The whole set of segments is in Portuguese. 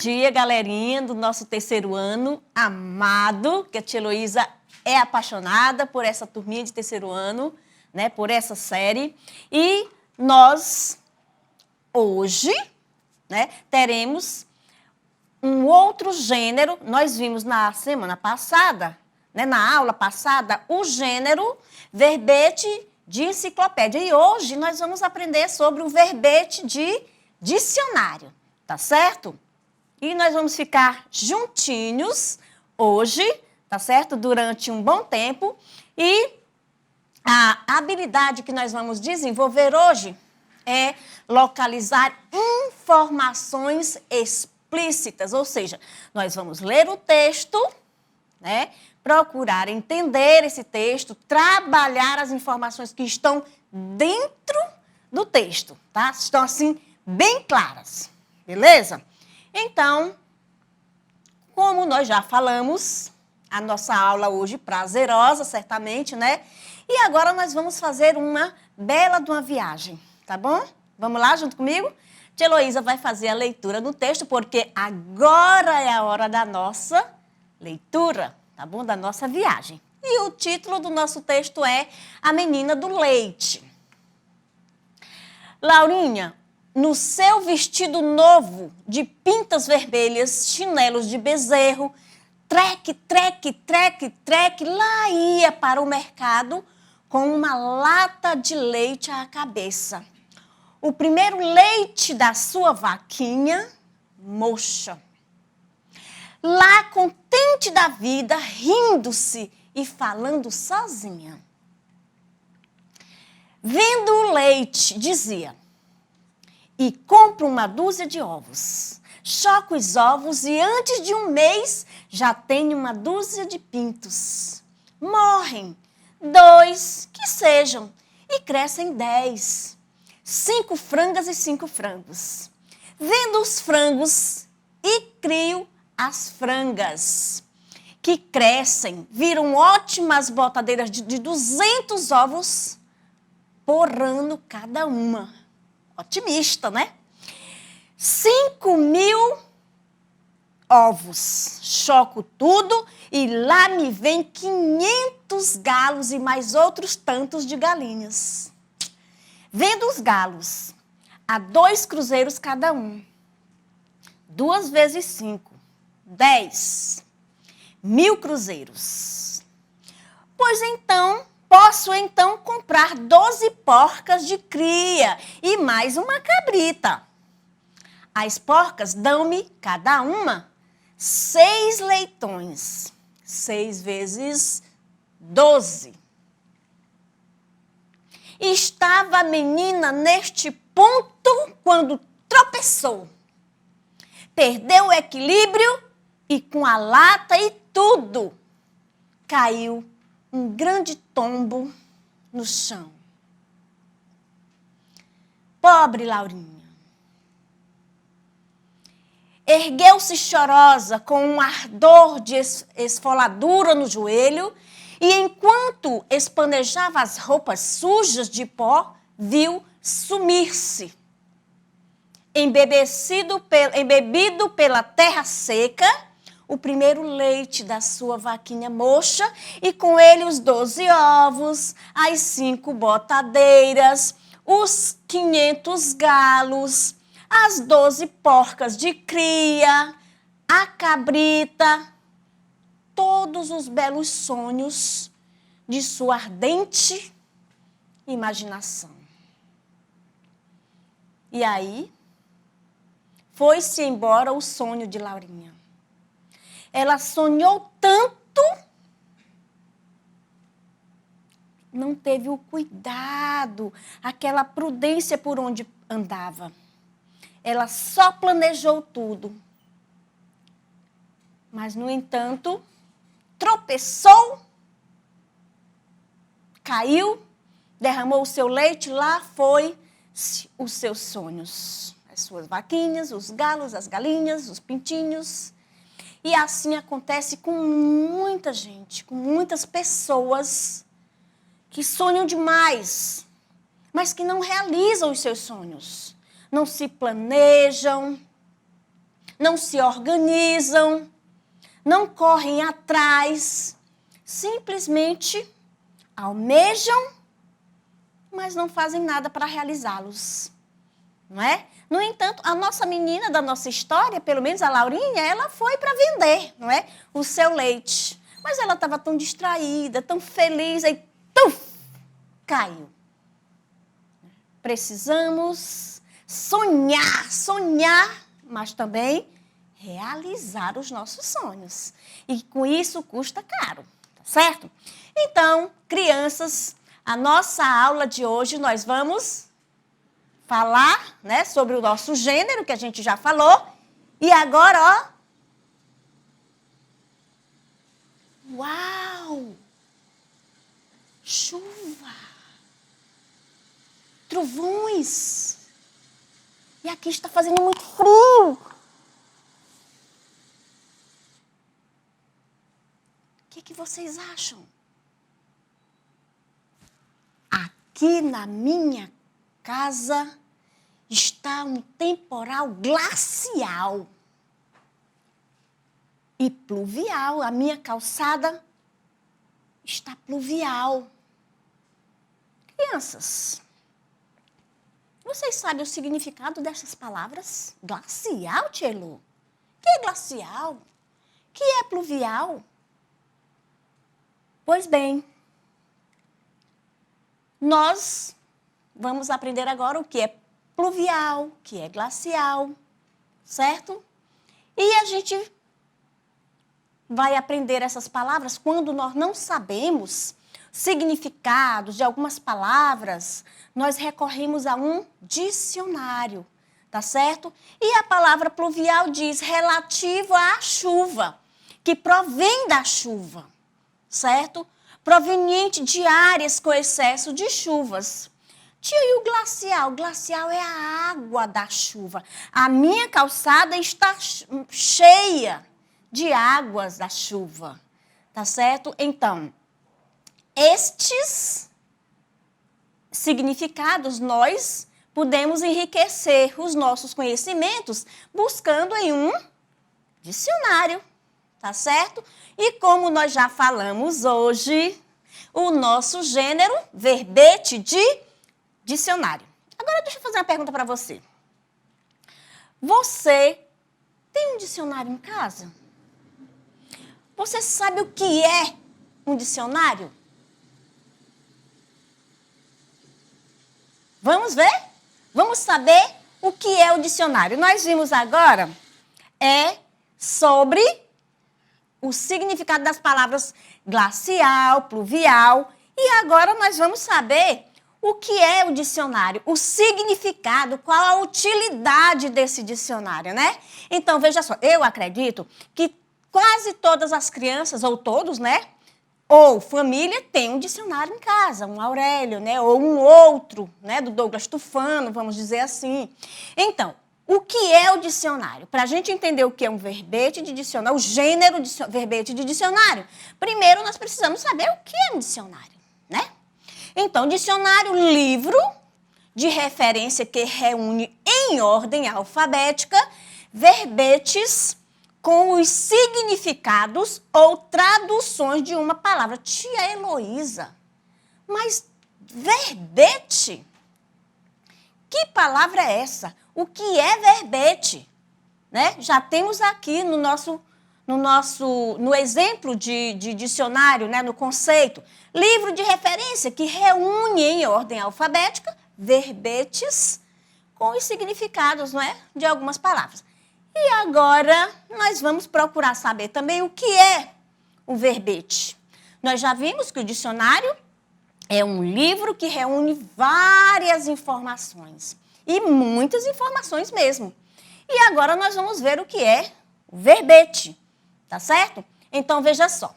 dia, galerinha do nosso terceiro ano amado, que a tia Heloísa é apaixonada por essa turminha de terceiro ano, né, por essa série. E nós, hoje, né, teremos um outro gênero. Nós vimos na semana passada, né, na aula passada, o gênero verbete de enciclopédia. E hoje nós vamos aprender sobre o verbete de dicionário, tá certo? E nós vamos ficar juntinhos hoje, tá certo? Durante um bom tempo. E a habilidade que nós vamos desenvolver hoje é localizar informações explícitas, ou seja, nós vamos ler o texto, né? Procurar entender esse texto, trabalhar as informações que estão dentro do texto, tá? Estão assim bem claras, beleza? Então, como nós já falamos, a nossa aula hoje prazerosa, certamente, né? E agora nós vamos fazer uma bela de uma viagem, tá bom? Vamos lá junto comigo? Tia Heloísa vai fazer a leitura do texto, porque agora é a hora da nossa leitura, tá bom? Da nossa viagem. E o título do nosso texto é A Menina do Leite. Laurinha, no seu vestido novo de pintas vermelhas, chinelos de bezerro, treque, treque, treque, treque, lá ia para o mercado com uma lata de leite à cabeça. O primeiro leite da sua vaquinha mocha. Lá, contente da vida, rindo-se e falando sozinha. Vendo o leite, dizia: e compro uma dúzia de ovos. Choco os ovos e antes de um mês já tenho uma dúzia de pintos. Morrem 2, que sejam, e crescem 10. 5 frangas e 5 frangos. Vendo os frangos e crio as frangas, que crescem, viram ótimas botadeiras de 200 ovos por ano cada uma. Otimista, né? 5.000 ovos. Choco tudo e lá me vem 500 galos e mais outros tantos de galinhas. Vendo os galos a 2 cruzeiros cada um. 2 vezes 5, 10. 1.000 cruzeiros. Pois então, posso então comprar 12 porcas de cria e mais uma cabrita. As porcas dão-me, cada uma, 6 leitões. 6 vezes 12. Estava a menina neste ponto quando tropeçou. Perdeu o equilíbrio e com a lata e tudo, caiu um grande tombo no chão. Pobre Laurinha. Ergueu-se chorosa com um ardor de esfoladura no joelho e enquanto espanejava as roupas sujas de pó, viu sumir-se. Embebido pela terra seca, o primeiro leite da sua vaquinha mocha e com ele os 12 ovos, as 5 botadeiras, os 500 galos, as 12 porcas de cria, a cabrita, todos os belos sonhos de sua ardente imaginação. E aí, foi-se embora o sonho de Laurinha. Ela sonhou tanto, não teve o cuidado, aquela prudência por onde andava. Ela só planejou tudo. Mas, no entanto, tropeçou, caiu, derramou o seu leite, lá foi os seus sonhos. As suas vaquinhas, os galos, as galinhas, os pintinhos. E assim acontece com muita gente, com muitas pessoas que sonham demais, mas que não realizam os seus sonhos. Não se planejam, não se organizam, não correm atrás, simplesmente almejam, mas não fazem nada para realizá-los, não é? No entanto, a nossa menina da nossa história, pelo menos a Laurinha, ela foi para vender, não é? O seu leite. Mas ela estava tão distraída, tão feliz, aí, caiu. Precisamos sonhar, mas também realizar os nossos sonhos. E com isso custa caro, tá certo? Então, crianças, a nossa aula de hoje nós vamos falar, né, sobre o nosso gênero, que a gente já falou. E agora, ó. Uau! Chuva! Trovões! E aqui está fazendo muito frio. O que vocês acham? Aqui na minha casa está um temporal glacial e pluvial. A minha calçada está pluvial. Crianças, vocês sabem o significado dessas palavras? Glacial, Tchelu? O que é glacial? O que é pluvial? Pois bem, nós vamos aprender agora o que é pluvial, o que é glacial, certo? E a gente vai aprender essas palavras quando nós não sabemos significados de algumas palavras, nós recorremos a um dicionário, tá certo? E a palavra pluvial diz relativo à chuva, que provém da chuva, certo? Proveniente de áreas com excesso de chuvas. Tio, e o glacial? Glacial é a água da chuva. A minha calçada está cheia de águas da chuva, tá certo? Então, estes significados nós podemos enriquecer os nossos conhecimentos buscando em um dicionário, tá certo? E como nós já falamos hoje, o nosso gênero, verbete de dicionário. Agora deixa eu fazer uma pergunta para você. Você tem um dicionário em casa? Você sabe o que é um dicionário? Vamos ver? Vamos saber o que é o dicionário. Nós vimos agora sobre o significado das palavras glacial, pluvial. E agora nós vamos saber o que é o dicionário, o significado, qual a utilidade desse dicionário, né? Então, veja só, eu acredito que quase todas as crianças, ou todos, né? Ou família tem um dicionário em casa, um Aurélio, né? Ou um outro, né? Do Douglas Tufano, vamos dizer assim. Então, o que é o dicionário? Para a gente entender o que é um verbete de dicionário, o gênero de verbete de dicionário, primeiro nós precisamos saber o que é um dicionário, né? Então, dicionário, livro de referência que reúne em ordem alfabética verbetes com os significados ou traduções de uma palavra. Tia Heloísa, mas verbete? Que palavra é essa? O que é verbete? Né? Já temos aqui no exemplo de dicionário, né? No conceito, livro de referência que reúne em ordem alfabética verbetes com os significados, não é? De algumas palavras. E agora, nós vamos procurar saber também o que é o verbete. Nós já vimos que o dicionário é um livro que reúne várias informações. E muitas informações mesmo. E agora nós vamos ver o que é o verbete. Tá certo? Então, veja só.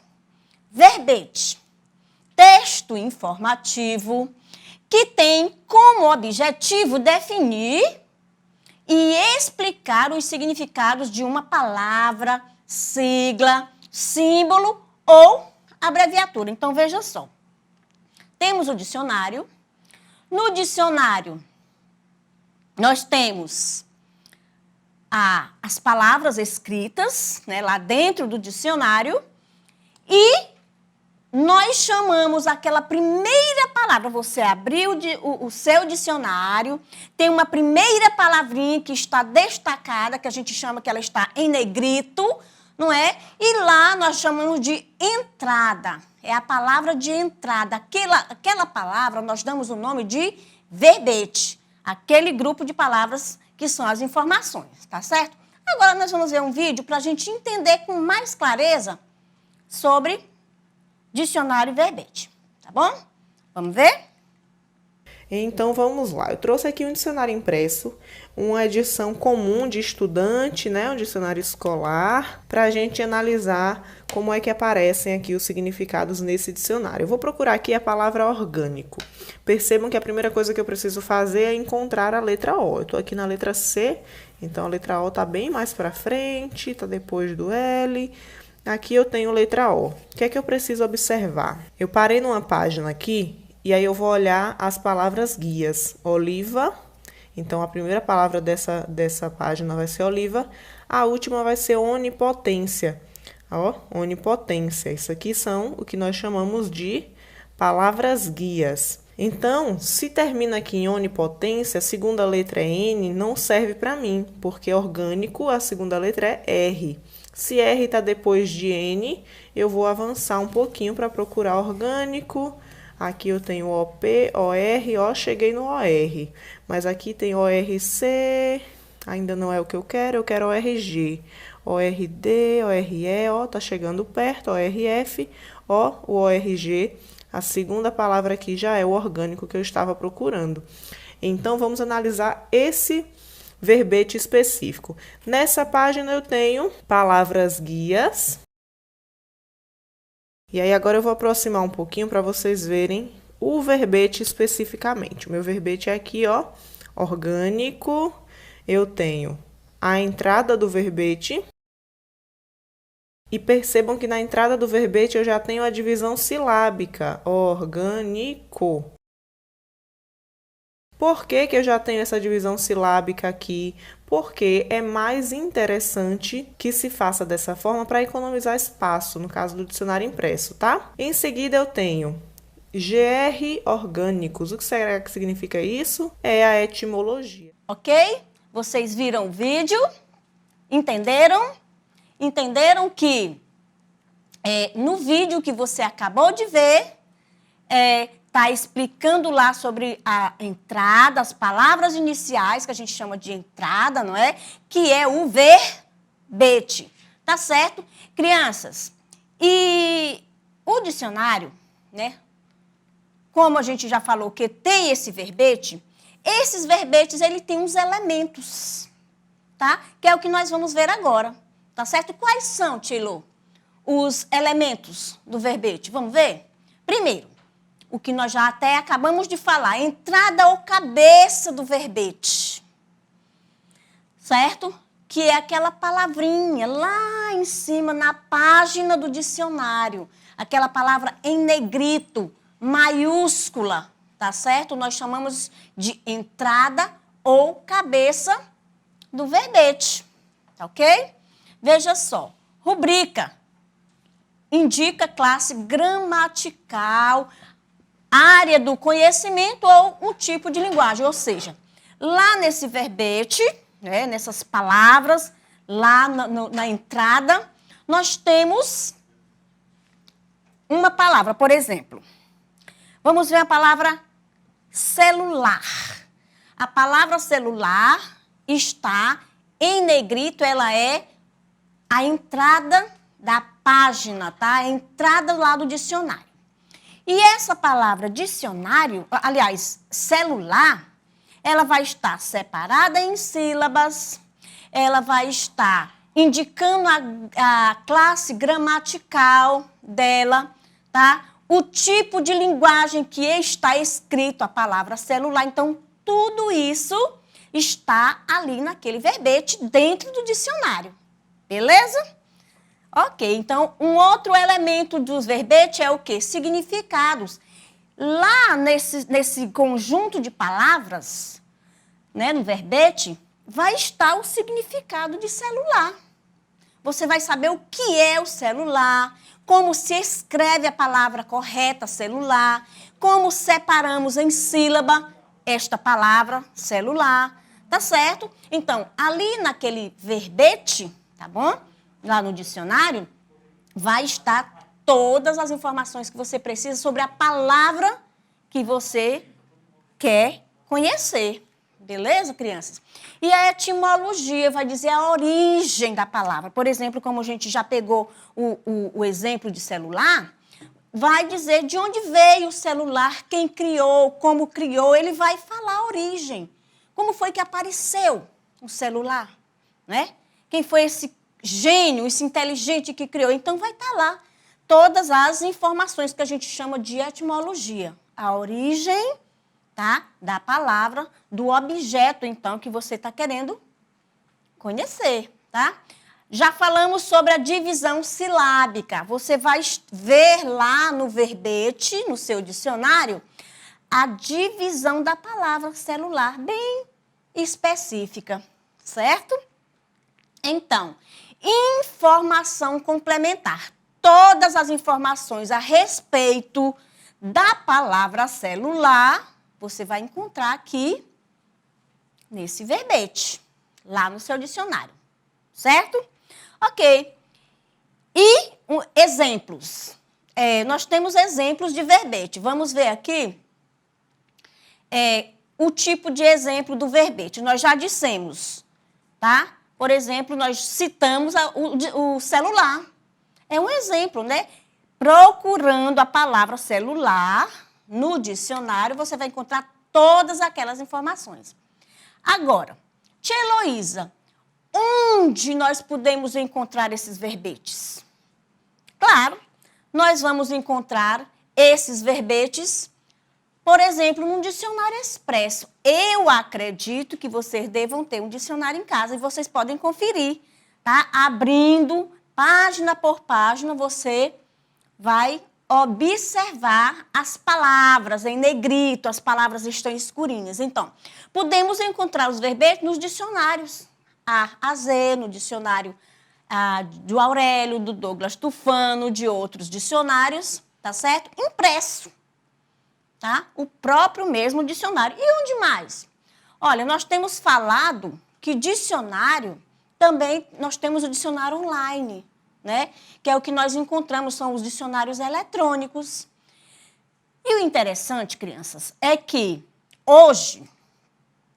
Verbete. Texto informativo que tem como objetivo definir e explicar os significados de uma palavra, sigla, símbolo ou abreviatura. Então, veja só. Temos o dicionário. No dicionário, nós temos as palavras escritas, né, lá dentro do dicionário, e nós chamamos aquela primeira palavra. Você abriu o seu dicionário, tem uma primeira palavrinha que está destacada, que a gente chama que ela está em negrito, não é? E lá nós chamamos de entrada. É a palavra de entrada. Aquela palavra nós damos o nome de verbete. Aquele grupo de palavras que são as informações, tá certo? Agora nós vamos ver um vídeo para a gente entender com mais clareza sobre dicionário e verbete, tá bom? Vamos ver? Então, vamos lá. Eu trouxe aqui um dicionário impresso, uma edição comum de estudante, né? Um dicionário escolar, para a gente analisar como é que aparecem aqui os significados nesse dicionário. Eu vou procurar aqui a palavra orgânico. Percebam que a primeira coisa que eu preciso fazer é encontrar a letra O. Eu estou aqui na letra C, então a letra O está bem mais para frente, está depois do L. Aqui eu tenho letra O. O que é que eu preciso observar? Eu parei numa página aqui e aí eu vou olhar as palavras guias. Oliva, então a primeira palavra dessa página vai ser oliva. A última vai ser onipotência. Ó, onipotência. Isso aqui são o que nós chamamos de palavras guias. Então, se termina aqui em onipotência, a segunda letra é N, não serve para mim, porque orgânico, a segunda letra é R. Se R está depois de N, eu vou avançar um pouquinho para procurar orgânico. Aqui eu tenho OP, OR, ó, cheguei no OR. Mas aqui tem ORC, ainda não é o que eu quero ORG. ORD, ORE, ó, tá chegando perto, ORF, ó, o ORG. A segunda palavra aqui já é o orgânico que eu estava procurando. Então, vamos analisar esse verbete específico. Nessa página eu tenho palavras guias. E aí agora eu vou aproximar um pouquinho para vocês verem o verbete especificamente. O meu verbete é aqui, ó, orgânico. Eu tenho a entrada do verbete. E percebam que na entrada do verbete eu já tenho a divisão silábica, orgânico. Por que que eu já tenho essa divisão silábica aqui? Porque é mais interessante que se faça dessa forma para economizar espaço, no caso do dicionário impresso, tá? Em seguida eu tenho GR orgânicos. O que será que significa isso? É a etimologia. Ok? Vocês viram o vídeo? Entenderam? Entenderam que no vídeo que você acabou de ver, está explicando lá sobre a entrada, as palavras iniciais, que a gente chama de entrada, não é? Que é o verbete, tá certo? Crianças, e o dicionário, né? Como a gente já falou que tem esse verbete, esses verbetes, ele tem uns elementos, tá? Que é o que nós vamos ver agora, tá certo? Quais são, Tilo, os elementos do verbete? Vamos ver? Primeiro, o que nós já até acabamos de falar, entrada ou cabeça do verbete, certo? Que é aquela palavrinha lá em cima, na página do dicionário, aquela palavra em negrito, maiúscula, tá certo? Nós chamamos de entrada ou cabeça do verbete, tá ok? Veja só, rubrica indica classe gramatical, área do conhecimento ou o tipo de linguagem, ou seja, lá nesse verbete, né, nessas palavras, lá na entrada, nós temos uma palavra, por exemplo, vamos ver a palavra celular. A palavra celular está em negrito, ela é a entrada da página, tá? A entrada lá do dicionário. E essa palavra dicionário, aliás, celular, ela vai estar separada em sílabas, ela vai estar indicando a classe gramatical dela, tá? O tipo de linguagem que está escrito a palavra celular. Então, tudo isso está ali naquele verbete dentro do dicionário. Beleza? Ok, então, um outro elemento dos verbetes é o quê? Significados. Lá nesse conjunto de palavras, né, no verbete, vai estar o significado de celular. Você vai saber o que é o celular, como se escreve a palavra correta, celular, como separamos em sílaba esta palavra, celular, tá certo? Então, ali naquele verbete, tá bom? Lá no dicionário, vai estar todas as informações que você precisa sobre a palavra que você quer conhecer. Beleza, crianças? E a etimologia vai dizer a origem da palavra. Por exemplo, como a gente já pegou o exemplo de celular, vai dizer de onde veio o celular, quem criou, como criou, ele vai falar a origem. Como foi que apareceu o celular, né? Quem foi esse gênio, esse inteligente que criou? Então vai estar lá todas as informações que a gente chama de etimologia. A origem, tá, da palavra, do objeto, então, que você está querendo conhecer, tá? Já falamos sobre a divisão silábica. Você vai ver lá no verbete, no seu dicionário, a divisão da palavra celular, bem específica, certo? Então, informação complementar. Todas as informações a respeito da palavra celular, você vai encontrar aqui nesse verbete, lá no seu dicionário, certo? Ok. E exemplos. Nós temos exemplos de verbete. Vamos ver aqui o tipo de exemplo do verbete. Nós já dissemos, tá? Por exemplo, nós citamos o celular. É um exemplo, né? Procurando a palavra celular no dicionário, você vai encontrar todas aquelas informações. Agora, tia Heloísa, onde nós podemos encontrar esses verbetes? Claro, nós vamos encontrar esses verbetes, por exemplo, num dicionário expresso. Eu acredito que vocês devam ter um dicionário em casa e vocês podem conferir, tá? Abrindo página por página, você vai observar as palavras em negrito, as palavras estão escurinhas. Então, podemos encontrar os verbetes nos dicionários A a Z, no dicionário do Aurélio, do Douglas Tufano, de outros dicionários, tá certo? Impresso, tá? O próprio mesmo dicionário. E onde mais? Olha, nós temos falado que dicionário, também nós temos o dicionário online, né? Que é o que nós encontramos, são os dicionários eletrônicos. E o interessante, crianças, é que hoje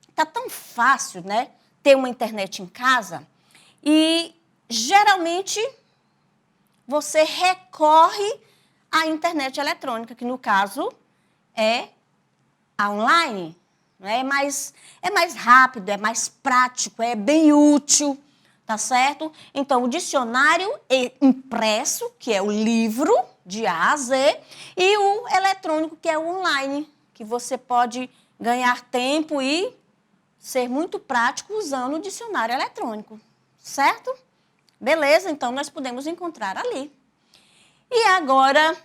está tão fácil, né, ter uma internet em casa e, geralmente, você recorre à internet eletrônica, que, no caso, é a online. Né? É mais rápido, é mais prático, é bem útil. Tá certo? Então, o dicionário impresso, que é o livro de A a Z, e o eletrônico, que é o online, que você pode ganhar tempo e ser muito prático usando o dicionário eletrônico, certo? Beleza, então nós podemos encontrar ali. E agora,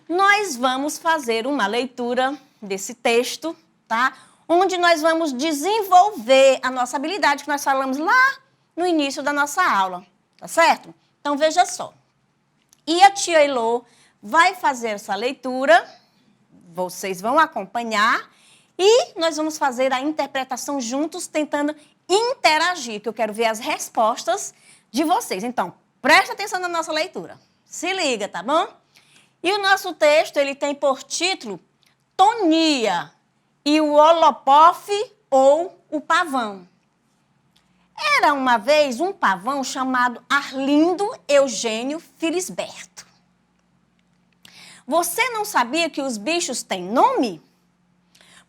nós vamos fazer uma leitura desse texto, tá? Onde nós vamos desenvolver a nossa habilidade que nós falamos lá no início da nossa aula, tá certo? Então, veja só. E a tia Elô vai fazer essa leitura, vocês vão acompanhar, e nós vamos fazer a interpretação juntos, tentando interagir, que eu quero ver as respostas de vocês. Então, presta atenção na nossa leitura. Se liga, tá bom? E o nosso texto, ele tem por título Tonia e o Holopofe ou o Pavão. Era uma vez um pavão chamado Arlindo Eugênio Felisberto. Você não sabia que os bichos têm nome?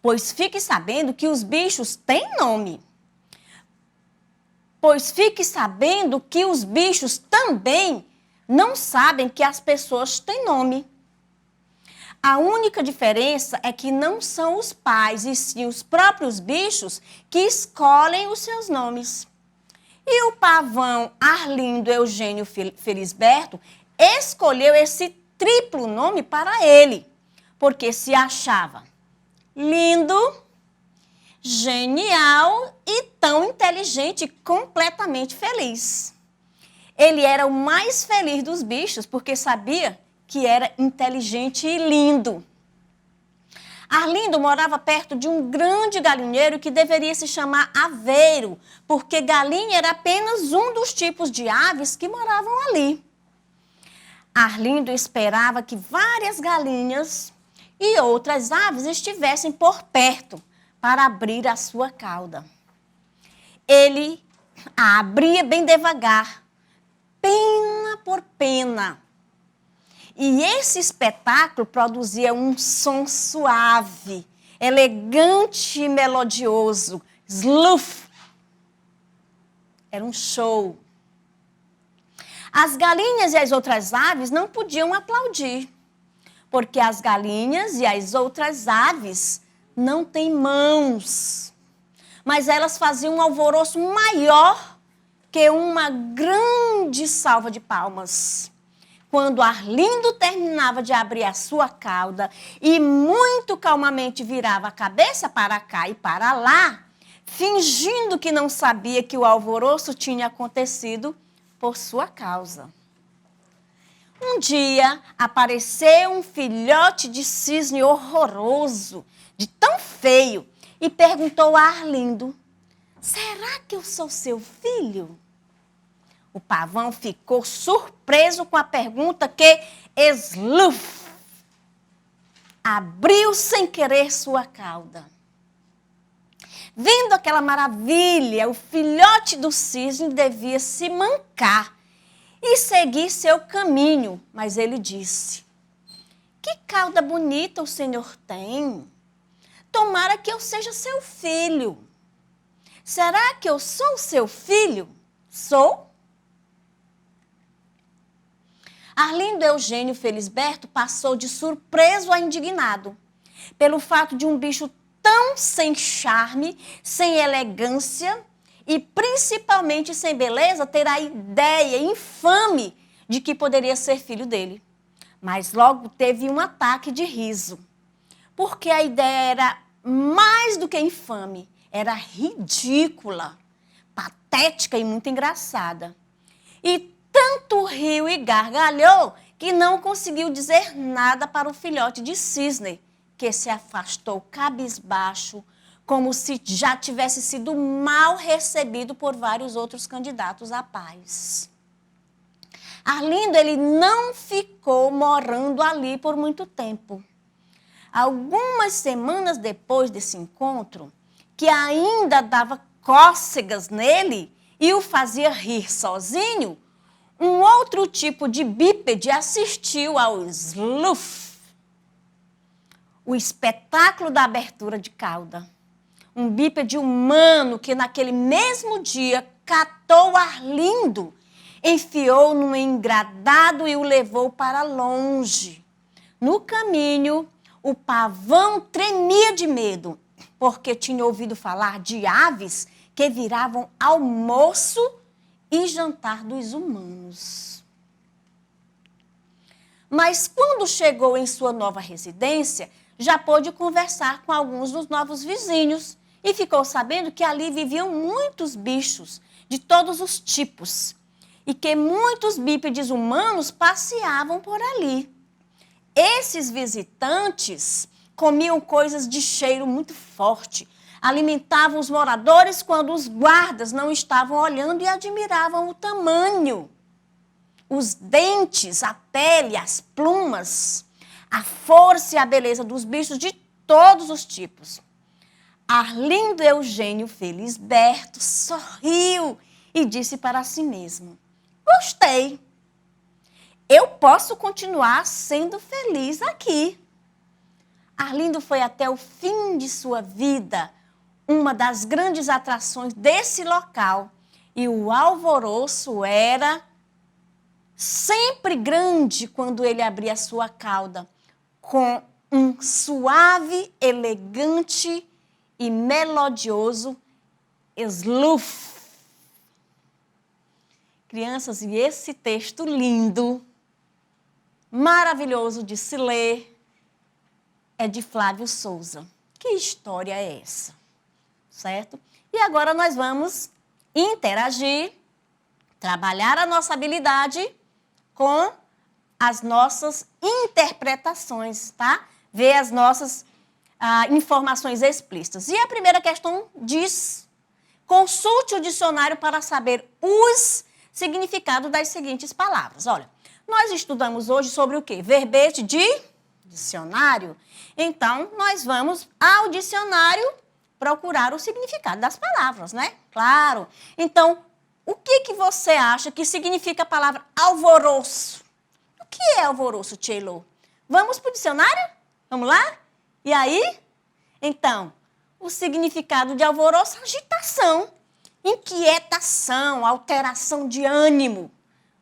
Pois fique sabendo que os bichos têm nome. Pois fique sabendo que os bichos também não sabem que as pessoas têm nome. A única diferença é que não são os pais, e sim os próprios bichos que escolhem os seus nomes. E o pavão Arlindo Eugênio Felisberto escolheu esse triplo nome para ele, porque se achava lindo, genial e tão inteligente e completamente feliz. Ele era o mais feliz dos bichos porque sabia que era inteligente e lindo. Arlindo morava perto de um grande galinheiro que deveria se chamar aveiro, porque galinha era apenas um dos tipos de aves que moravam ali. Arlindo esperava que várias galinhas e outras aves estivessem por perto para abrir a sua cauda. Ele a abria bem devagar, pena por pena. E esse espetáculo produzia um som suave, elegante e melodioso. Sluf! Era um show. As galinhas e as outras aves não podiam aplaudir, porque as galinhas e as outras aves não têm mãos. Mas elas faziam um alvoroço maior que uma grande salva de palmas. Quando Arlindo terminava de abrir a sua cauda e muito calmamente virava a cabeça para cá e para lá, fingindo que não sabia que o alvoroço tinha acontecido por sua causa. Um dia apareceu um filhote de cisne horroroso, de tão feio, e perguntou a Arlindo: será que eu sou seu filho? O pavão ficou surpreso com a pergunta que, sluf, abriu sem querer sua cauda. Vendo aquela maravilha, o filhote do cisne devia se mancar e seguir seu caminho, mas ele disse: que cauda bonita o senhor tem. Tomara que eu seja seu filho. Será que eu sou seu filho? Sou? Arlindo Eugênio Felisberto passou de surpreso a indignado pelo fato de um bicho tão sem charme, sem elegância e principalmente sem beleza ter a ideia infame de que poderia ser filho dele. Mas logo teve um ataque de riso, porque a ideia era mais do que infame, era ridícula, patética e muito engraçada. E tanto riu e gargalhou que não conseguiu dizer nada para o filhote de cisne, que se afastou cabisbaixo, como se já tivesse sido mal recebido por vários outros candidatos à paz. Arlindo, ele não ficou morando ali por muito tempo. Algumas semanas depois desse encontro, que ainda dava cócegas nele e o fazia rir sozinho, um outro tipo de bípede assistiu ao sluf, o espetáculo da abertura de cauda. Um bípede humano que naquele mesmo dia catou Arlindo, enfiou num engradado e o levou para longe. No caminho, o pavão tremia de medo, porque tinha ouvido falar de aves que viravam almoço e jantar dos humanos. Mas quando chegou em sua nova residência, já pôde conversar com alguns dos novos vizinhos e ficou sabendo que ali viviam muitos bichos de todos os tipos e que muitos bípedes humanos passeavam por ali. Esses visitantes comiam coisas de cheiro muito forte, alimentavam os moradores quando os guardas não estavam olhando e admiravam o tamanho, os dentes, a pele, as plumas, a força e a beleza dos bichos de todos os tipos. Arlindo Eugênio Felisberto sorriu e disse para si mesmo: gostei. Eu posso continuar sendo feliz aqui. Arlindo foi até o fim de sua vida uma das grandes atrações desse local. E o alvoroço era sempre grande quando ele abria a sua cauda, com um suave, elegante e melodioso sluf. Crianças, e esse texto lindo, maravilhoso de se ler, é de Flávio Souza. Que história é essa? certo? E agora nós vamos interagir, trabalhar a nossa habilidade com as nossas interpretações, tá? Ver as nossas informações explícitas. E a primeira questão diz: consulte o dicionário para saber os significados das seguintes palavras. Olha, nós estudamos hoje sobre o quê? Verbete de dicionário. Então, nós vamos ao dicionário procurar o significado das palavras, né? Claro. Então, o que você acha que significa a palavra alvoroço? O que é alvoroço, Tchelo? Vamos para o dicionário? Vamos lá? E aí? Então, o significado de alvoroço é agitação, inquietação, alteração de ânimo.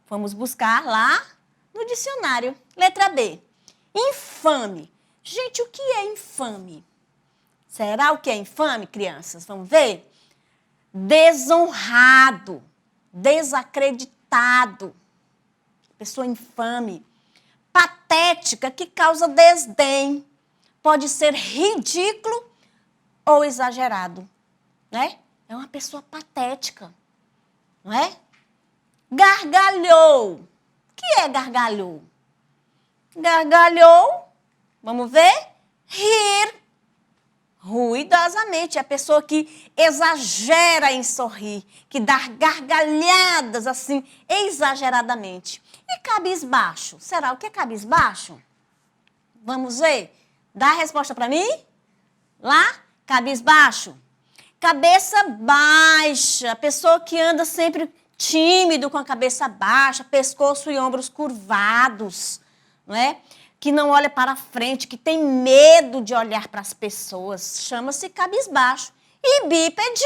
Vamos buscar lá no dicionário. Letra B. Infame. Gente, o que é infame? Será o que é infame, crianças? Vamos ver? Desonrado, desacreditado. Pessoa infame. Patética, que causa desdém. Pode ser ridículo ou exagerado, né? É uma pessoa patética, não é? Gargalhou. O que é gargalhou? Gargalhou, vamos ver? Rir ruidosamente. É a pessoa que exagera em sorrir, que dá gargalhadas assim, exageradamente. E cabisbaixo? Será o que é cabisbaixo? Vamos ver? Dá a resposta para mim? Lá, cabisbaixo. Cabeça baixa, a pessoa que anda sempre tímido, com a cabeça baixa, pescoço e ombros curvados, não é? Que não olha para frente, que tem medo de olhar para as pessoas, chama-se cabisbaixo. E bípede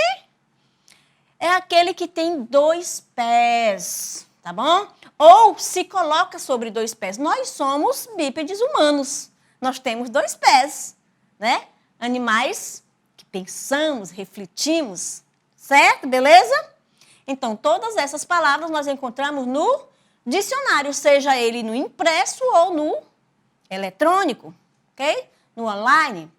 é aquele que tem 2 pés, tá bom? Ou se coloca sobre 2 pés. Nós somos bípedes humanos, nós temos 2 pés, né? Animais que pensamos, refletimos, certo? Beleza? Então, todas essas palavras nós encontramos no dicionário, seja ele no impresso ou no eletrônico, ok? No online.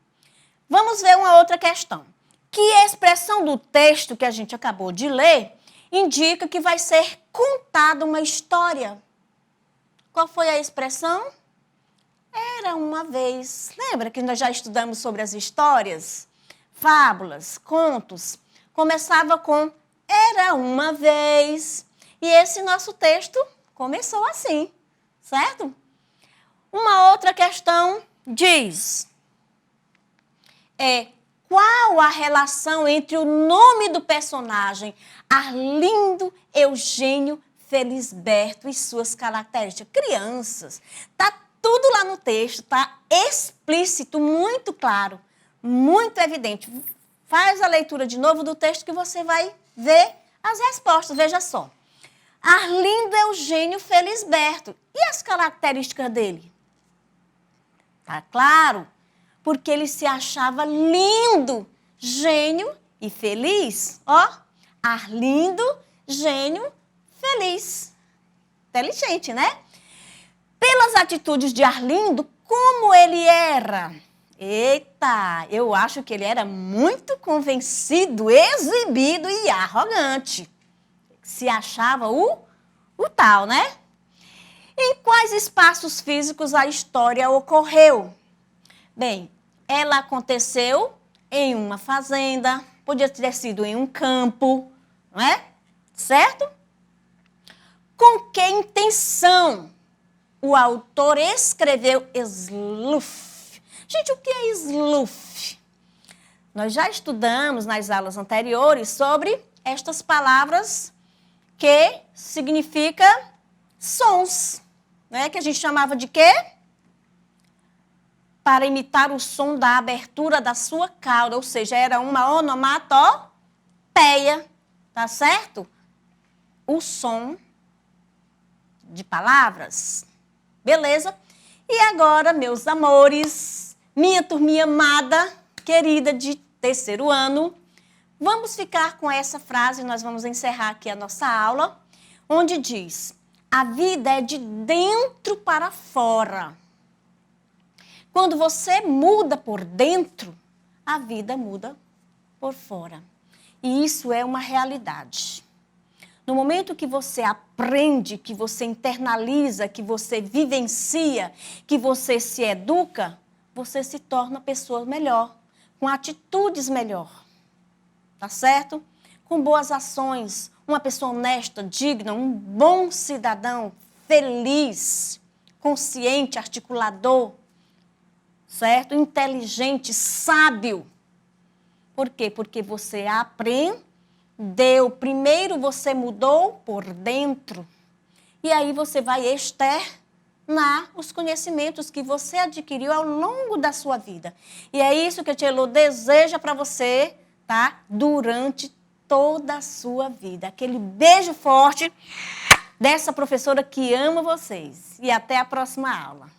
Vamos ver uma outra questão. Que expressão do texto que a gente acabou de ler indica que vai ser contada uma história? Qual foi a expressão? Era uma vez. Lembra que nós já estudamos sobre as histórias? Fábulas, contos. Começava com era uma vez. E esse nosso texto começou assim, certo? Uma outra questão diz: qual a relação entre o nome do personagem Arlindo Eugênio Felisberto e suas características? Crianças, tá tudo lá no texto, tá explícito, muito claro, muito evidente. Faz a leitura de novo do texto que você vai ver as respostas. Veja só. Arlindo Eugênio Felisberto. E as características dele? Tá claro? Porque ele se achava lindo, gênio e feliz. Ó, Arlindo, gênio, feliz. Inteligente, né? Pelas atitudes de Arlindo, como ele era? Eita, eu acho que ele era muito convencido, exibido e arrogante. Se achava o tal, né? Em quais espaços físicos a história ocorreu? Bem, ela aconteceu em uma fazenda, podia ter sido em um campo, não é? Certo? Com que intenção o autor escreveu Sluf? Gente, o que é Sluf? Nós já estudamos nas aulas anteriores sobre estas palavras que significa sons, né? Que a gente chamava de quê? Para imitar o som da abertura da sua cauda, ou seja, era uma onomatopeia, tá certo? O som de palavras, beleza? E agora, meus amores, minha turminha amada, querida de terceiro ano, vamos ficar com essa frase, nós vamos encerrar aqui a nossa aula, onde diz: a vida é de dentro para fora. Quando você muda por dentro, a vida muda por fora. E isso é uma realidade. No momento que você aprende, que você internaliza, que você vivencia, que você se educa, você se torna pessoa melhor, com atitudes melhor. Tá certo? Com boas ações, uma pessoa honesta, digna, um bom cidadão, feliz, consciente, articulador, certo? Inteligente, sábio. Por quê? Porque você aprendeu. Primeiro você mudou por dentro. E aí você vai externar os conhecimentos que você adquiriu ao longo da sua vida. E é isso que a Tia Elô deseja para você, tá? Durante toda a sua vida. Aquele beijo forte dessa professora que ama vocês. E até a próxima aula.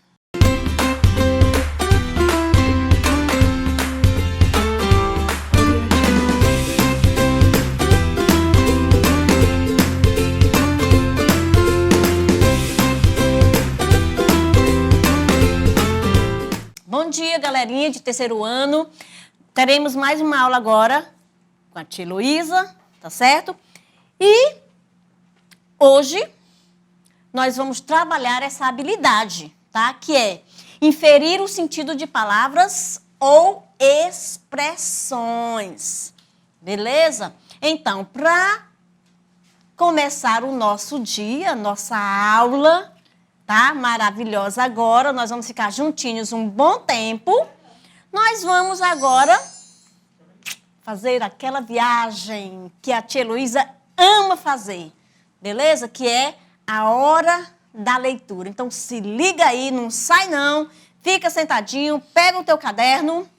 Bom dia, galerinha de terceiro ano. Teremos mais uma aula agora com a tia Heloísa, tá certo? E hoje nós vamos trabalhar essa habilidade, tá? Que é inferir o sentido de palavras ou expressões. Beleza? Então, para começar o nosso dia, nossa aula, tá? Maravilhosa agora, nós vamos ficar juntinhos um bom tempo. Nós vamos agora fazer aquela viagem que a tia Heloísa ama fazer, beleza? Que é a hora da leitura. Então se liga aí, não sai não, fica sentadinho, pega o teu caderno,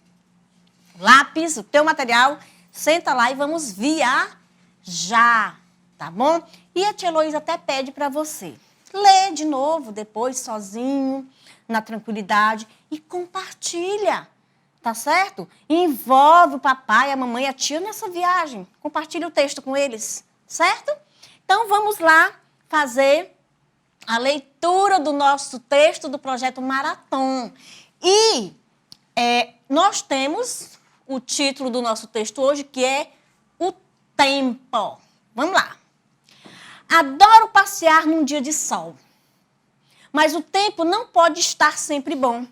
lápis, o teu material, senta lá e vamos viajar, tá bom? E a tia Heloísa até pede para você lê de novo, depois sozinho, na tranquilidade e compartilha, tá certo? Envolve o papai, a mamãe e a tia nessa viagem. Compartilha o texto com eles, certo? Então vamos lá fazer a leitura do nosso texto do projeto Maratom. E nós temos o título do nosso texto hoje, que é O Tempo. Vamos lá. Adoro passear num dia de sol, mas o tempo não pode estar sempre bom.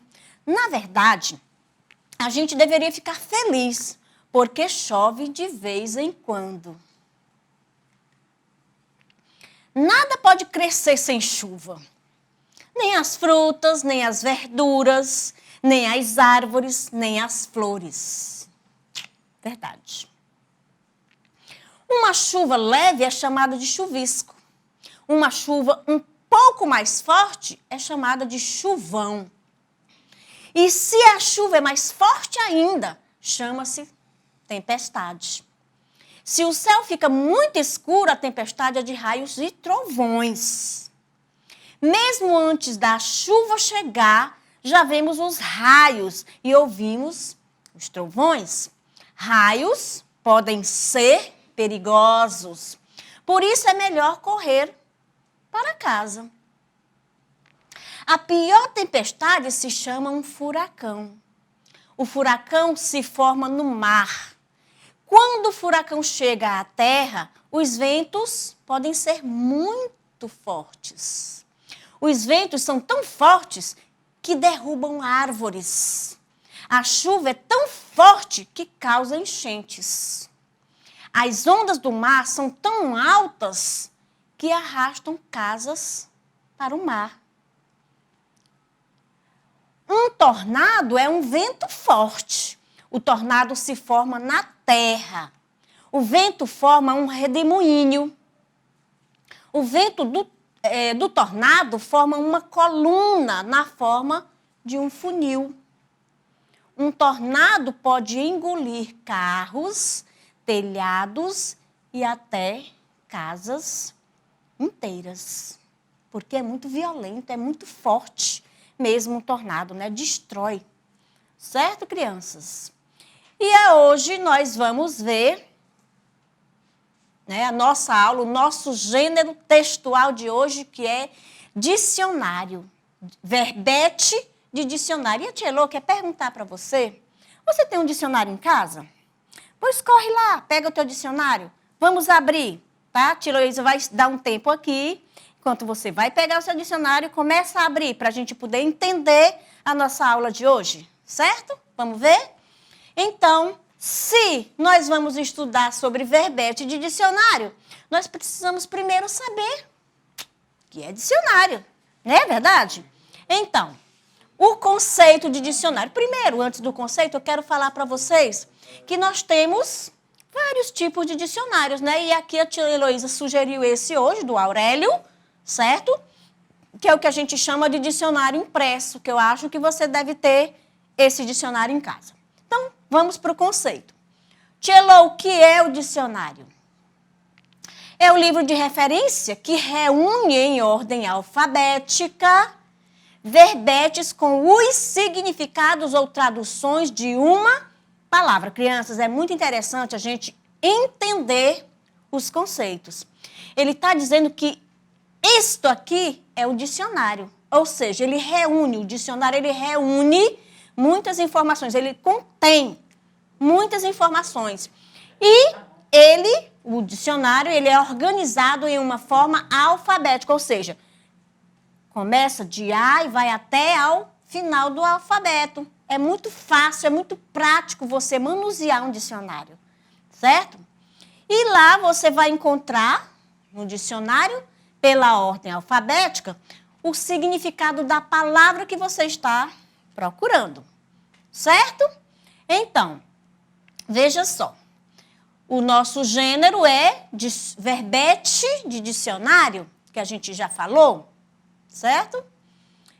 Na verdade, a gente deveria ficar feliz, porque chove de vez em quando. Nada pode crescer sem chuva. Nem as frutas, nem as verduras, nem as árvores, nem as flores. Verdade. Uma chuva leve é chamada de chuvisco. Uma chuva um pouco mais forte é chamada de chuvão. E se a chuva é mais forte ainda, chama-se tempestade. Se o céu fica muito escuro, a tempestade é de raios e trovões. Mesmo antes da chuva chegar, já vemos os raios e ouvimos os trovões. Raios podem ser perigosos. Por isso é melhor correr para casa. A pior tempestade se chama um furacão. O furacão se forma no mar. Quando o furacão chega à terra, os ventos podem ser muito fortes. Os ventos são tão fortes que derrubam árvores. A chuva é tão forte que causa enchentes. As ondas do mar são tão altas que arrastam casas para o mar. Um tornado é um vento forte. O tornado se forma na terra. O vento forma um redemoinho. O vento do tornado forma uma coluna na forma de um funil. Um tornado pode engolir carros, telhados e até casas inteiras. Porque é muito violento, é muito forte mesmo um tornado, né? Destrói. Certo, crianças? E hoje nós vamos ver, né, a nossa aula, o nosso gênero textual de hoje, que é dicionário. Verbete de dicionário. E a tia Elô quer perguntar para você, você tem um dicionário em casa? Pois corre lá, pega o teu dicionário. Vamos abrir, tá? Tia Heloísa vai dar um tempo aqui, enquanto você vai pegar o seu dicionário e começa a abrir, para a gente poder entender a nossa aula de hoje, certo? Vamos ver? Então, se nós vamos estudar sobre verbete de dicionário, nós precisamos primeiro saber o que é dicionário, não é verdade? Então, o conceito de dicionário. Primeiro, antes do conceito, eu quero falar para vocês que nós temos vários tipos de dicionários, né? E aqui a tia Heloísa sugeriu esse hoje, do Aurélio, certo? Que é o que a gente chama de dicionário impresso, que eu acho que você deve ter esse dicionário em casa. Então, vamos para o conceito. Tia Elo, o que é o dicionário? É o livro de referência que reúne em ordem alfabética verbetes com os significados ou traduções de uma palavra. Crianças, é muito interessante a gente entender os conceitos. Ele está dizendo que isto aqui é o dicionário, ou seja, o dicionário ele reúne muitas informações, ele contém muitas informações. E o dicionário, ele é organizado em uma forma alfabética, ou seja, começa de A e vai até ao final do alfabeto. É muito fácil, é muito prático você manusear um dicionário, certo? E lá você vai encontrar, no dicionário, pela ordem alfabética, o significado da palavra que você está procurando, certo? Então, veja só. O nosso gênero é verbete de dicionário, que a gente já falou, certo?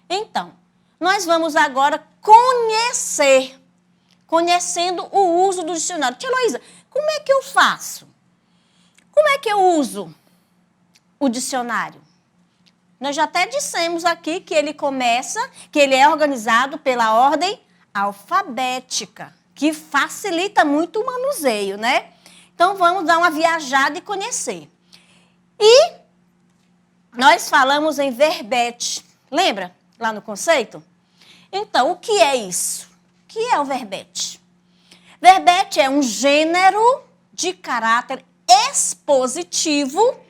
Então, nós vamos agora conhecendo o uso do dicionário. Tia Heloísa, como é que eu faço? Como é que eu uso o dicionário? Nós já até dissemos aqui que ele é organizado pela ordem alfabética, que facilita muito o manuseio, né? Então, vamos dar uma viajada e conhecer. E nós falamos em verbete. Lembra lá no conceito? Então, o que é isso? O que é o verbete? Verbete é um gênero de caráter expositivo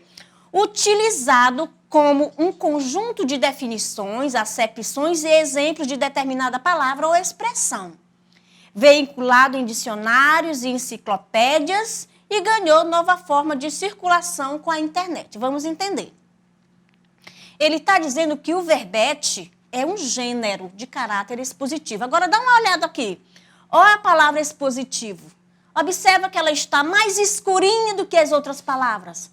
utilizado como um conjunto de definições, acepções e exemplos de determinada palavra ou expressão, veiculado em dicionários e enciclopédias e ganhou nova forma de circulação com a internet. Vamos entender. Ele está dizendo que o verbete é um gênero de caráter expositivo. Agora, dá uma olhada aqui. Olha a palavra expositivo. Observa que ela está mais escurinha do que as outras palavras.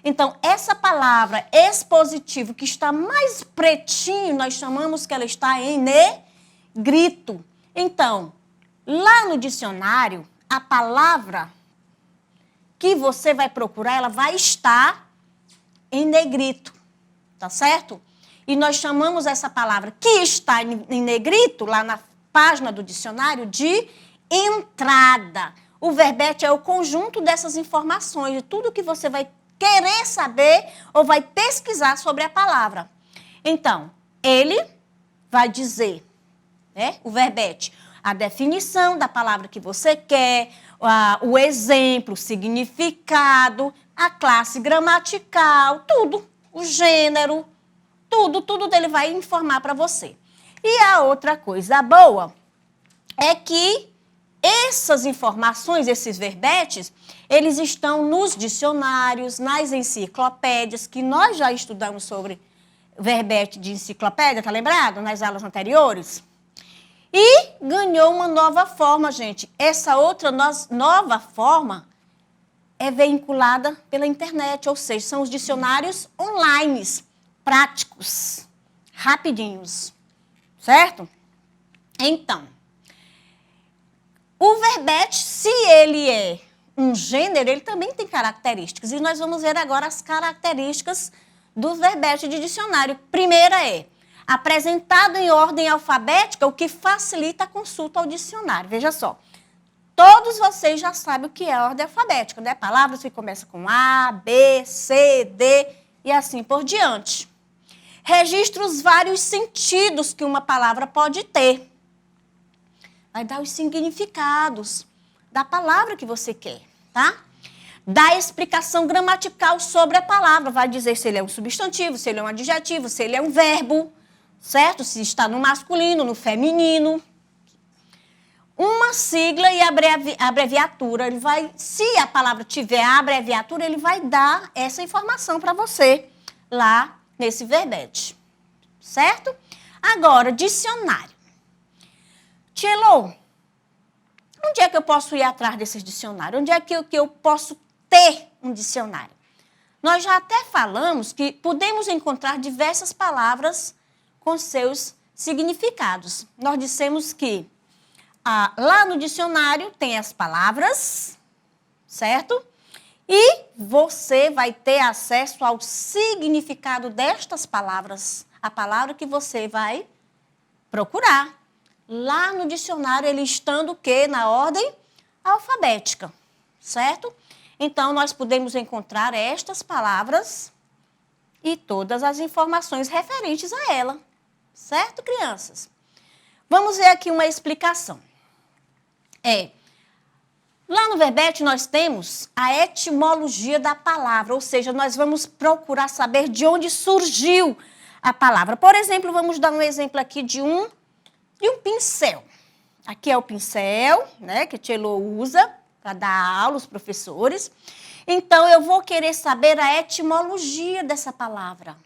Então, essa palavra expositivo, que está mais pretinho, nós chamamos que ela está em negrito. Então, lá no dicionário, a palavra que você vai procurar, ela vai estar em negrito, tá certo? E nós chamamos essa palavra que está em negrito, lá na página do dicionário, de entrada. O verbete é o conjunto dessas informações, de tudo que você vai querer saber ou vai pesquisar sobre a palavra. Então, ele vai dizer, né, o verbete, a definição da palavra que você quer, o exemplo, o significado, a classe gramatical, tudo, o gênero, tudo dele vai informar para você. E a outra coisa boa é que essas informações, esses verbetes, eles estão nos dicionários, nas enciclopédias, que nós já estudamos sobre verbete de enciclopédia, tá lembrado? Nas aulas anteriores. E ganhou uma nova forma, gente. Essa outra nova forma é vinculada pela internet, ou seja, são os dicionários online, práticos, rapidinhos, certo? Então, o verbete, se ele é um gênero, ele também tem características. E nós vamos ver agora as características do verbete de dicionário. Primeira é apresentado em ordem alfabética, o que facilita a consulta ao dicionário. Veja só, todos vocês já sabem o que é a ordem alfabética, né? Palavras que começam com A, B, C, D e assim por diante. Registra os vários sentidos que uma palavra pode ter. Vai dar os significados. da palavra que você quer, tá? Dá explicação gramatical sobre a palavra. Vai dizer se ele é um substantivo, se ele é um adjetivo, se ele é um verbo, certo? Se está no masculino, no feminino. Uma sigla e abreviatura. Ele vai, se a palavra tiver a abreviatura, ele vai dar essa informação para você lá nesse verbete, certo? Agora, dicionário. Tchelo, onde é que eu posso ir atrás desses dicionários? Onde é que eu posso ter um dicionário? Nós já até falamos que podemos encontrar diversas palavras com seus significados. Nós dissemos que lá no dicionário tem as palavras, certo? E você vai ter acesso ao significado destas palavras, a palavra que você vai procurar. Lá no dicionário, ele estando o quê? Na ordem alfabética, certo? Então, nós podemos encontrar estas palavras e todas as informações referentes a ela, certo, crianças? Vamos ver aqui uma explicação. Lá no verbete nós temos a etimologia da palavra, ou seja, nós vamos procurar saber de onde surgiu a palavra. Por exemplo, vamos dar um exemplo aqui de um pincel. Aqui é o pincel, né, que a Tchelo usa para dar aula aos professores. Então, eu vou querer saber a etimologia dessa palavra.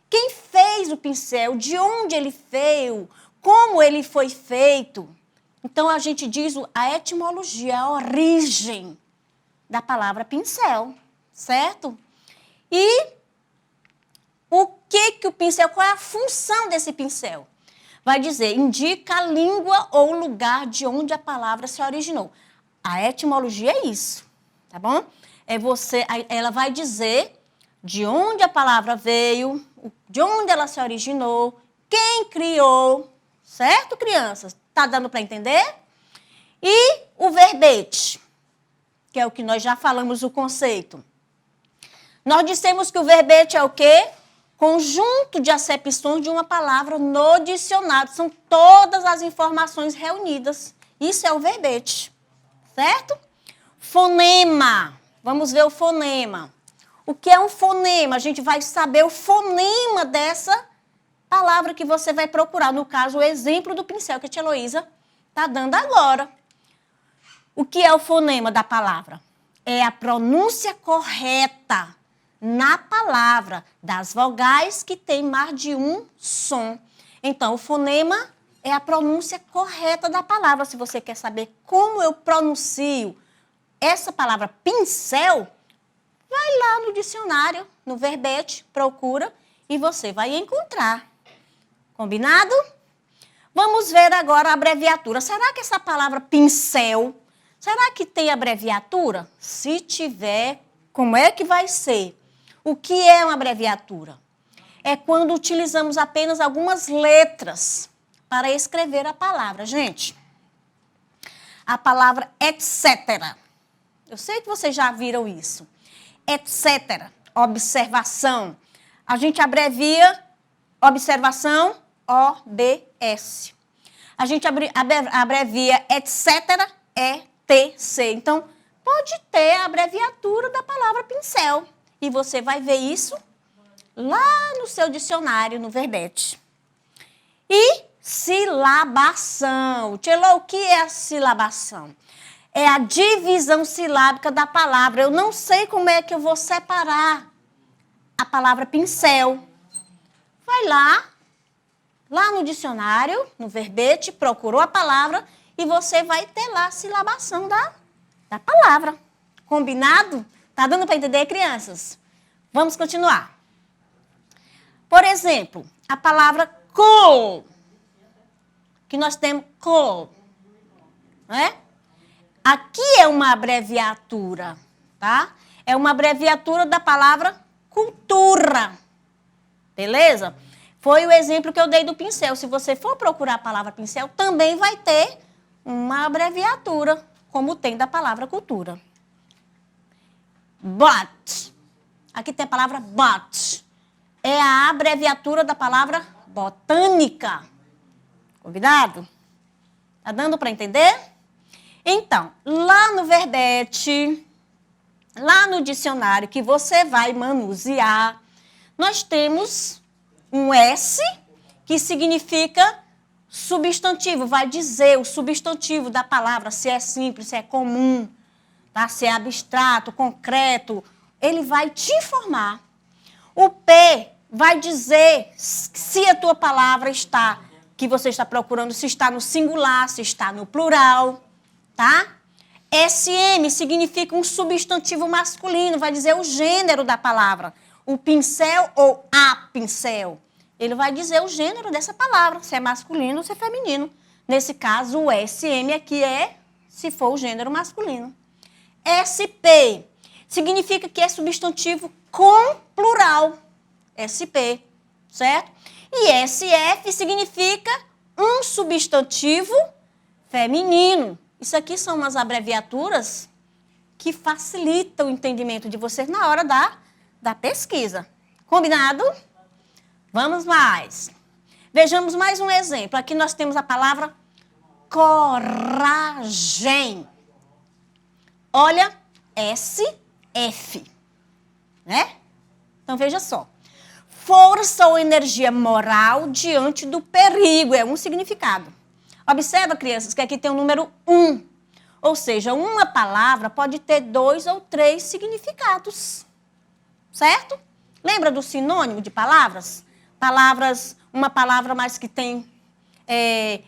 Quem fez o pincel? De onde ele veio? Como ele foi feito? Então, a gente diz a etimologia, a origem da palavra pincel, certo? E o que o pincel, qual é a função desse pincel? Vai dizer, indica a língua ou lugar de onde a palavra se originou. A etimologia é isso, tá bom? Ela vai dizer de onde a palavra veio, de onde ela se originou, quem criou, certo, crianças? Tá dando para entender? E o verbete, que é o que nós já falamos o conceito. Nós dissemos que o verbete é o quê? Conjunto de acepções de uma palavra no dicionário. São todas as informações reunidas. Isso é o verbete, certo? Fonema. Vamos ver o fonema. O que é um fonema? A gente vai saber o fonema dessa palavra que você vai procurar. No caso, o exemplo do pincel que a tia Heloísa está dando agora. O que é o fonema da palavra? É a pronúncia correta na palavra das vogais que tem mais de um som. Então, o fonema é a pronúncia correta da palavra. Se você quer saber como eu pronuncio essa palavra pincel, vai lá no dicionário, no verbete, procura e você vai encontrar. Combinado? Vamos ver agora a abreviatura. Será que essa palavra pincel, será que tem abreviatura? Se tiver, como é que vai ser? O que é uma abreviatura? É quando utilizamos apenas algumas letras para escrever a palavra. Gente, a palavra etc. Eu sei que vocês já viram isso. Etc. Observação. A gente abrevia observação, OBS. A gente abrevia etc. ETC. Então, pode ter a abreviatura da palavra pincel. E você vai ver isso lá no seu dicionário, no verbete. E silabação. Tchelo, o que é a silabação? É a divisão silábica da palavra. Eu não sei como é que eu vou separar a palavra pincel. Vai lá no dicionário, no verbete, procurou a palavra e você vai ter lá a silabação da palavra. Combinado? Tá dando para entender, crianças? Vamos continuar. Por exemplo, a palavra cool, que nós temos cool, né? Aqui é uma abreviatura, tá? É uma abreviatura da palavra cultura, beleza? Foi o exemplo que eu dei do pincel. Se você for procurar a palavra pincel, também vai ter uma abreviatura, como tem da palavra cultura. Bot. Aqui tem a palavra bot. É a abreviatura da palavra botânica. Combinado? Tá dando para entender? Então, lá no verbete, lá no dicionário que você vai manusear, nós temos um S, que significa substantivo, vai dizer o substantivo da palavra, se é simples, se é comum, tá? Se é abstrato, concreto, ele vai te informar. O P vai dizer se a tua palavra está, que você está procurando, se está no singular, se está no plural, tá? SM significa um substantivo masculino, vai dizer o gênero da palavra. O pincel ou a pincel. Ele vai dizer o gênero dessa palavra, se é masculino ou se é feminino. Nesse caso, o SM aqui é se for o gênero masculino. SP significa que é substantivo com plural. SP, certo? E SF significa um substantivo feminino. Isso aqui são umas abreviaturas que facilitam o entendimento de vocês na hora da pesquisa. Combinado? Vamos mais. Vejamos mais um exemplo. Aqui nós temos a palavra coragem. Olha, SF, né? Então, veja só. Força ou energia moral diante do perigo. É um significado. Observa, crianças, que aqui tem o número 1. Ou seja, uma palavra pode ter 2 ou 3 significados. Certo? Lembra do sinônimo de palavras? Uma palavra mais que tem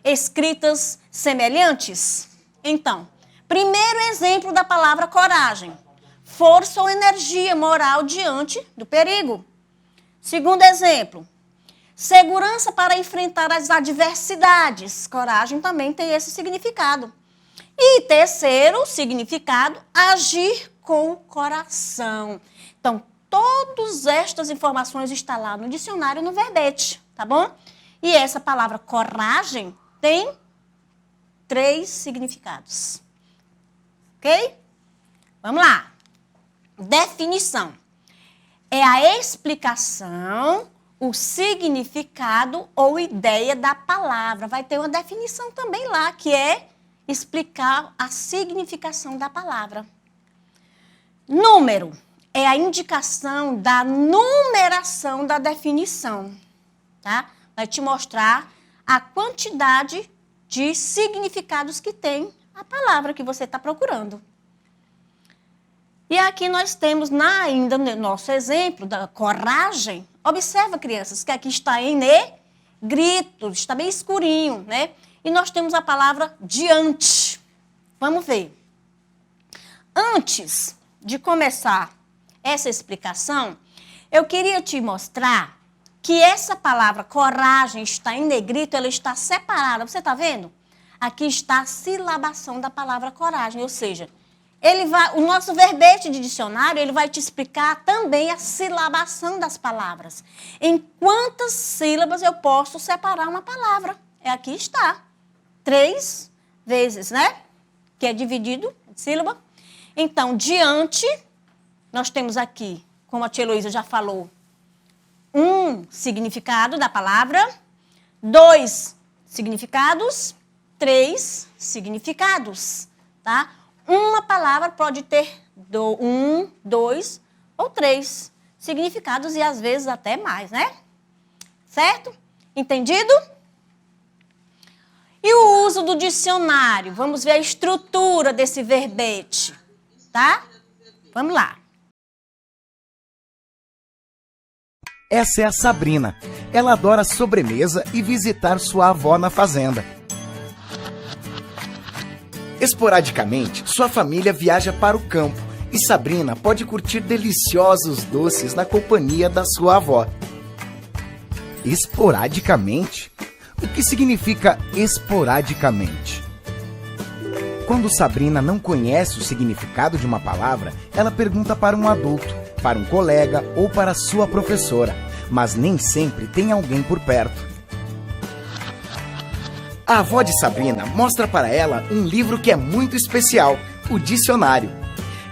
escritas semelhantes. Então, primeiro exemplo da palavra coragem. Força ou energia moral diante do perigo. Segundo exemplo, segurança para enfrentar as adversidades. Coragem também tem esse significado. E terceiro significado, agir com o coração. Então, todas estas informações estão lá no dicionário, no verbete, tá bom? E essa palavra coragem tem 3 significados. Ok? Vamos lá. Definição. É a explicação, o significado ou ideia da palavra. Vai ter uma definição também lá, que é explicar a significação da palavra. Número é a indicação da numeração da definição, tá? Vai te mostrar a quantidade de significados que tem a palavra que você está procurando. E aqui nós temos, ainda no nosso exemplo da coragem, observa, crianças, que aqui está em negrito, está bem escurinho, né? E nós temos a palavra diante. Vamos ver. Antes de começar essa explicação, eu queria te mostrar que essa palavra coragem está em negrito, ela está separada. Você está vendo? Aqui está a silabação da palavra coragem, ou seja, o nosso verbete de dicionário, ele vai te explicar também a silabação das palavras. Em quantas sílabas eu posso separar uma palavra? Aqui está. 3 vezes, né? Que é dividido em sílaba. Então, diante, nós temos aqui, como a tia Heloísa já falou, 1 significado da palavra, 2 significados, 3 significados, tá? Uma palavra pode ter 1, 2 ou 3 significados e às vezes até mais, né? Certo? Entendido? E o uso do dicionário? Vamos ver a estrutura desse verbete, tá? Vamos lá. Essa é a Sabrina. Ela adora sobremesa e visitar sua avó na fazenda. Esporadicamente, sua família viaja para o campo e Sabrina pode curtir deliciosos doces na companhia da sua avó. Esporadicamente? O que significa esporadicamente? Quando Sabrina não conhece o significado de uma palavra, ela pergunta para um adulto, para um colega ou para sua professora, mas nem sempre tem alguém por perto. A avó de Sabrina mostra para ela um livro que é muito especial, o dicionário.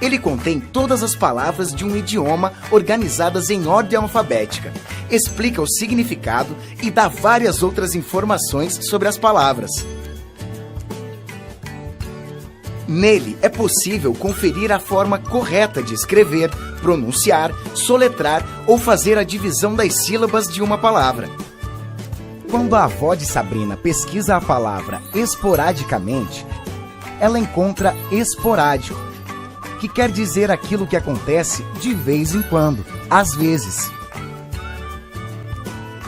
Ele contém todas as palavras de um idioma organizadas em ordem alfabética, explica o significado e dá várias outras informações sobre as palavras. Nele é possível conferir a forma correta de escrever, pronunciar, soletrar ou fazer a divisão das sílabas de uma palavra. Quando a avó de Sabrina pesquisa a palavra esporadicamente, ela encontra esporádico, que quer dizer aquilo que acontece de vez em quando, às vezes.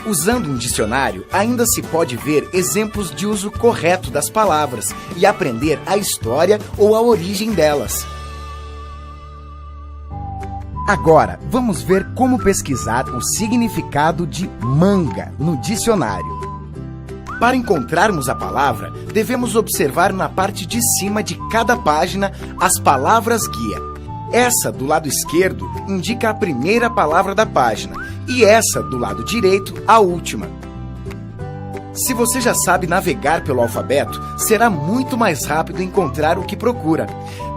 Usando um dicionário, ainda se pode ver exemplos de uso correto das palavras e aprender a história ou a origem delas. Agora, vamos ver como pesquisar o significado de manga no dicionário. Para encontrarmos a palavra, devemos observar na parte de cima de cada página as palavras guia. Essa do lado esquerdo indica a primeira palavra da página e essa do lado direito a última. Se você já sabe navegar pelo alfabeto, será muito mais rápido encontrar o que procura.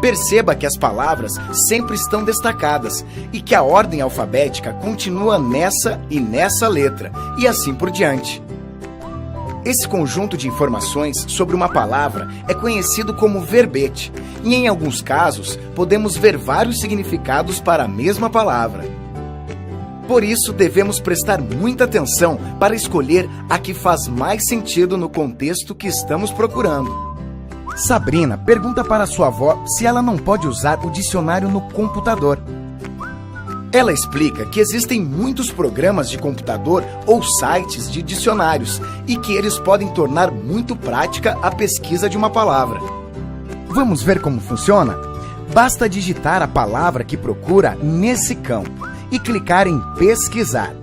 Perceba que as palavras sempre estão destacadas e que a ordem alfabética continua nessa e nessa letra, e assim por diante. Esse conjunto de informações sobre uma palavra é conhecido como verbete, e em alguns casos podemos ver vários significados para a mesma palavra. Por isso, devemos prestar muita atenção para escolher a que faz mais sentido no contexto que estamos procurando. Sabrina pergunta para sua avó se ela não pode usar o dicionário no computador. Ela explica que existem muitos programas de computador ou sites de dicionários e que eles podem tornar muito prática a pesquisa de uma palavra. Vamos ver como funciona? Basta digitar a palavra que procura nesse campo e clicar em pesquisar.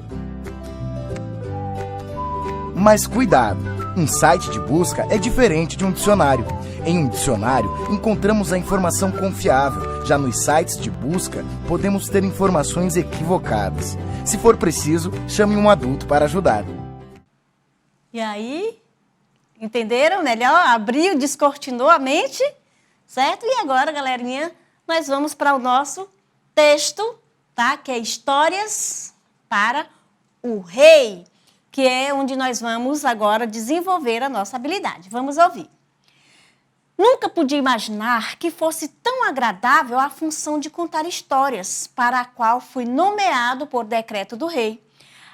Mas cuidado, um site de busca é diferente de um dicionário. Em um dicionário, encontramos a informação confiável. Já nos sites de busca, podemos ter informações equivocadas. Se for preciso, chame um adulto para ajudar. E aí, entenderam melhor? Abriu, descortinou a mente, certo? E agora, galerinha, nós vamos para o nosso texto, tá? Que é Histórias para o Rei, que é onde nós vamos agora desenvolver a nossa habilidade. Vamos ouvir. Nunca podia imaginar que fosse tão agradável a função de contar histórias, para a qual fui nomeado por decreto do rei.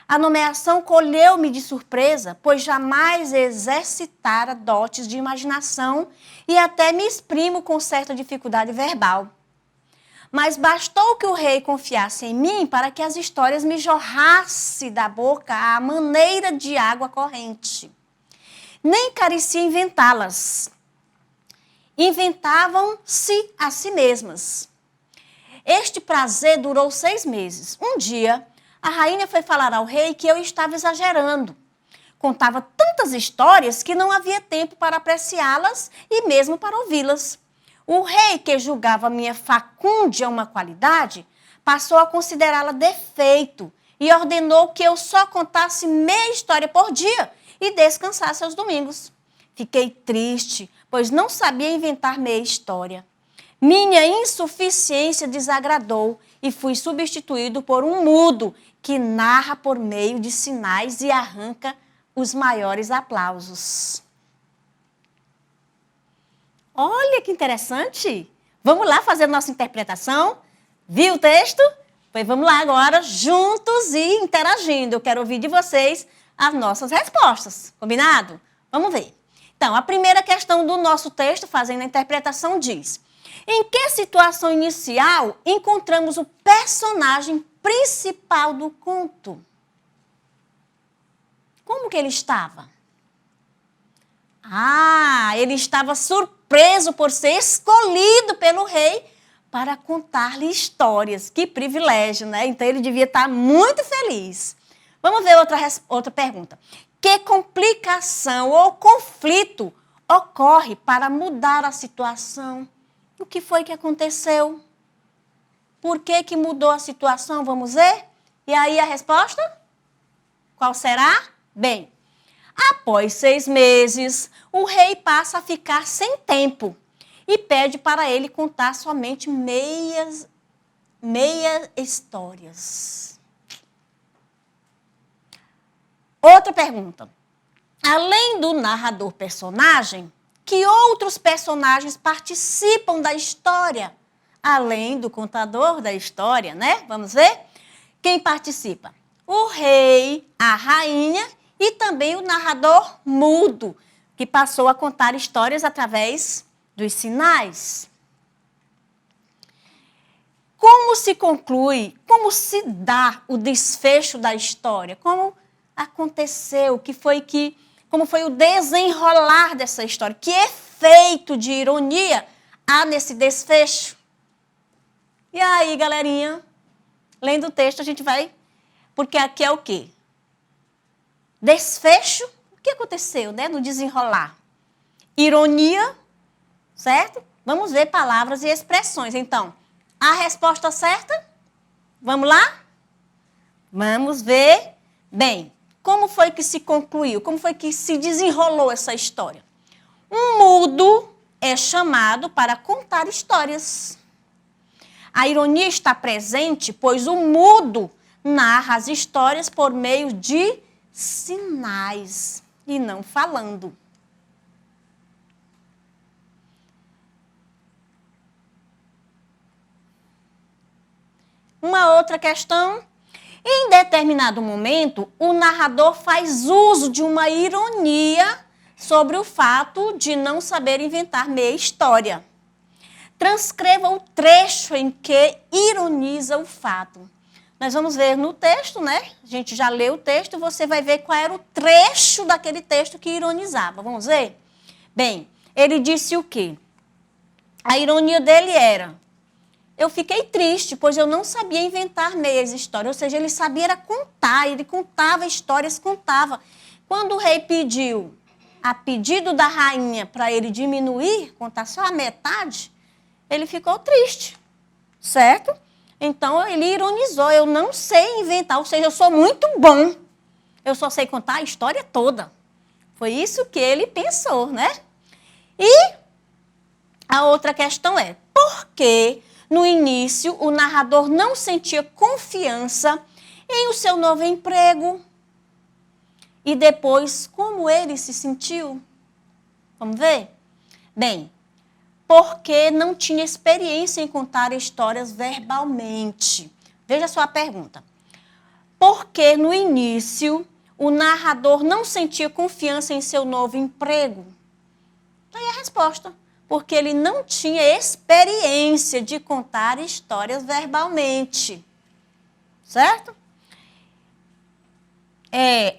A nomeação colheu-me de surpresa, pois jamais exercitara dotes de imaginação e até me exprimo com certa dificuldade verbal. Mas bastou que o rei confiasse em mim para que as histórias me jorrassem da boca à maneira de água corrente. Nem carecia inventá-las. Inventavam-se a si mesmas. Este prazer durou 6 meses. Um dia, a rainha foi falar ao rei que eu estava exagerando. Contava tantas histórias que não havia tempo para apreciá-las e mesmo para ouvi-las. O rei, que julgava minha facúndia uma qualidade, passou a considerá-la defeito e ordenou que eu só contasse meia história por dia e descansasse aos domingos. Fiquei triste, pois não sabia inventar meia história. Minha insuficiência desagradou e fui substituído por um mudo que narra por meio de sinais e arranca os maiores aplausos. Olha que interessante! Vamos lá fazer nossa interpretação? Viu o texto? Pois vamos lá agora, juntos e interagindo. Eu quero ouvir de vocês as nossas respostas. Combinado? Vamos ver. Então, a primeira questão do nosso texto, fazendo a interpretação, diz: em que situação inicial encontramos o personagem principal do conto? Como que ele estava? Ele estava surpreso por ser escolhido pelo rei para contar-lhe histórias. Que privilégio, né? Então, ele devia estar muito feliz. Vamos ver outra pergunta. Que complicação ou conflito ocorre para mudar a situação? O que foi que aconteceu? Por que mudou a situação? Vamos ver? E aí a resposta? Qual será? Bem, após 6 meses, o rei passa a ficar sem tempo e pede para ele contar somente meia histórias. Outra pergunta. Além do narrador personagem, que outros personagens participam da história, além do contador da história, né? Vamos ver? Quem participa? O rei, a rainha e também o narrador mudo, que passou a contar histórias através dos sinais. Como se conclui, como se dá o desfecho da história? Como aconteceu, como foi o desenrolar dessa história? Que efeito de ironia há nesse desfecho? E aí, galerinha, lendo o texto, a gente vai... Porque aqui é o quê? Desfecho. O que aconteceu, né, no desenrolar? Ironia, certo? Vamos ver palavras e expressões. Então, a resposta certa? Vamos lá? Vamos ver. Bem, como foi que se concluiu? Como foi que se desenrolou essa história? Um mudo é chamado para contar histórias. A ironia está presente, pois o mudo narra as histórias por meio de sinais e não falando. Uma outra questão. Em determinado momento, o narrador faz uso de uma ironia sobre o fato de não saber inventar meia história. Transcreva o trecho em que ironiza o fato. Nós vamos ver no texto, né? A gente já leu o texto, você vai ver qual era o trecho daquele texto que ironizava. Vamos ver? Bem, ele disse o quê? A ironia dele era: eu fiquei triste, pois eu não sabia inventar meias histórias. Ou seja, ele sabia era contar, ele contava histórias, contava. Quando o rei pediu, a pedido da rainha, para ele diminuir, contar só a metade, ele ficou triste, certo? Então, ele ironizou, eu não sei inventar, ou seja, eu sou muito bom. Eu só sei contar a história toda. Foi isso que ele pensou, né? E a outra questão é, por que no início o narrador não sentia confiança em o seu novo emprego? E depois, como ele se sentiu? Vamos ver? Bem, porque não tinha experiência em contar histórias verbalmente. Veja só a pergunta. Por que no início o narrador não sentia confiança em seu novo emprego? Tá aí a resposta. Porque ele não tinha experiência de contar histórias verbalmente. Certo?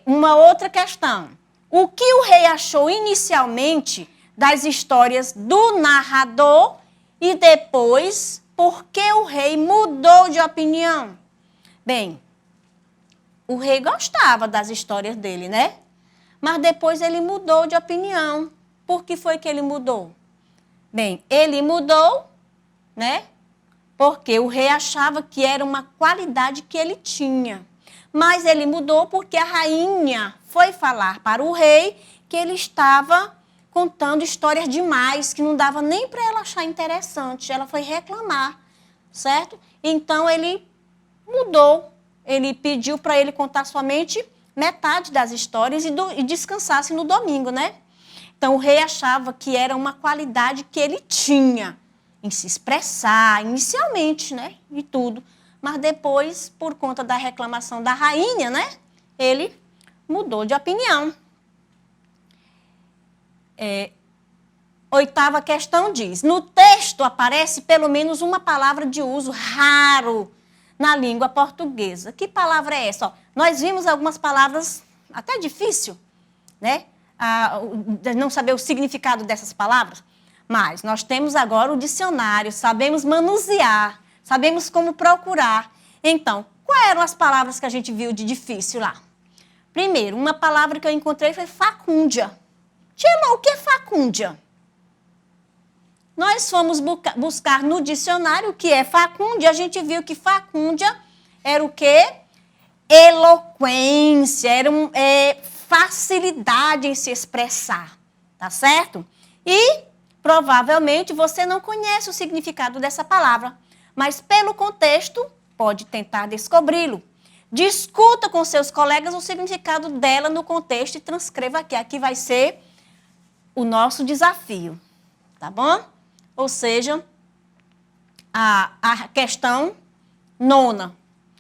Uma outra questão. O que o rei achou inicialmente das histórias do narrador e depois, por que o rei mudou de opinião? Bem, o rei gostava das histórias dele, né? Mas depois ele mudou de opinião. Por que foi que ele mudou? Bem, ele mudou, né? Porque o rei achava que era uma qualidade que ele tinha. Mas ele mudou porque a rainha foi falar para o rei que ele estava contando histórias demais, que não dava nem para ela achar interessante. Ela foi reclamar, certo? Então, ele mudou. Ele pediu para ele contar somente metade das histórias e descansasse no domingo, né? Então, o rei achava que era uma qualidade que ele tinha em se expressar, inicialmente, né? E tudo. Mas depois, por conta da reclamação da rainha, né? Ele mudou de opinião. Oitava questão diz, no texto aparece pelo menos uma palavra de uso raro na língua portuguesa. Que palavra é essa? Ó, nós vimos algumas palavras até difícil, né? Não saber o significado dessas palavras, mas nós temos agora o dicionário, sabemos manusear, sabemos como procurar. Então, quais eram as palavras que a gente viu de difícil lá? Primeiro, uma palavra que eu encontrei foi facúndia. Tia, o que é facúndia? Nós fomos buscar no dicionário o que é facúndia, a gente viu que facúndia era o quê? Eloquência, era facilidade em se expressar, tá certo? E provavelmente você não conhece o significado dessa palavra, mas pelo contexto pode tentar descobri-lo. Discuta com seus colegas o significado dela no contexto e transcreva aqui. Aqui vai ser o nosso desafio, tá bom? Ou seja, a questão 9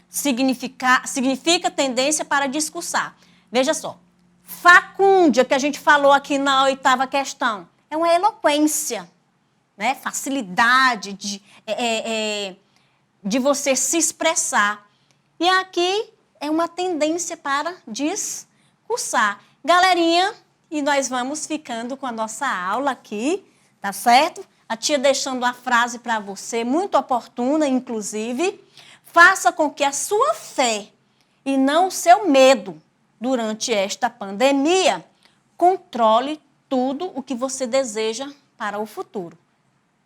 significa tendência para discursar. Veja só, facúndia, que a gente falou aqui na 8ª questão, é uma eloquência, né? Facilidade de você se expressar. E aqui é uma tendência para discursar. Galerinha, e nós vamos ficando com a nossa aula aqui, tá certo? A tia deixando a frase para você, muito oportuna, inclusive. Faça com que a sua fé e não o seu medo durante esta pandemia controle tudo o que você deseja para o futuro.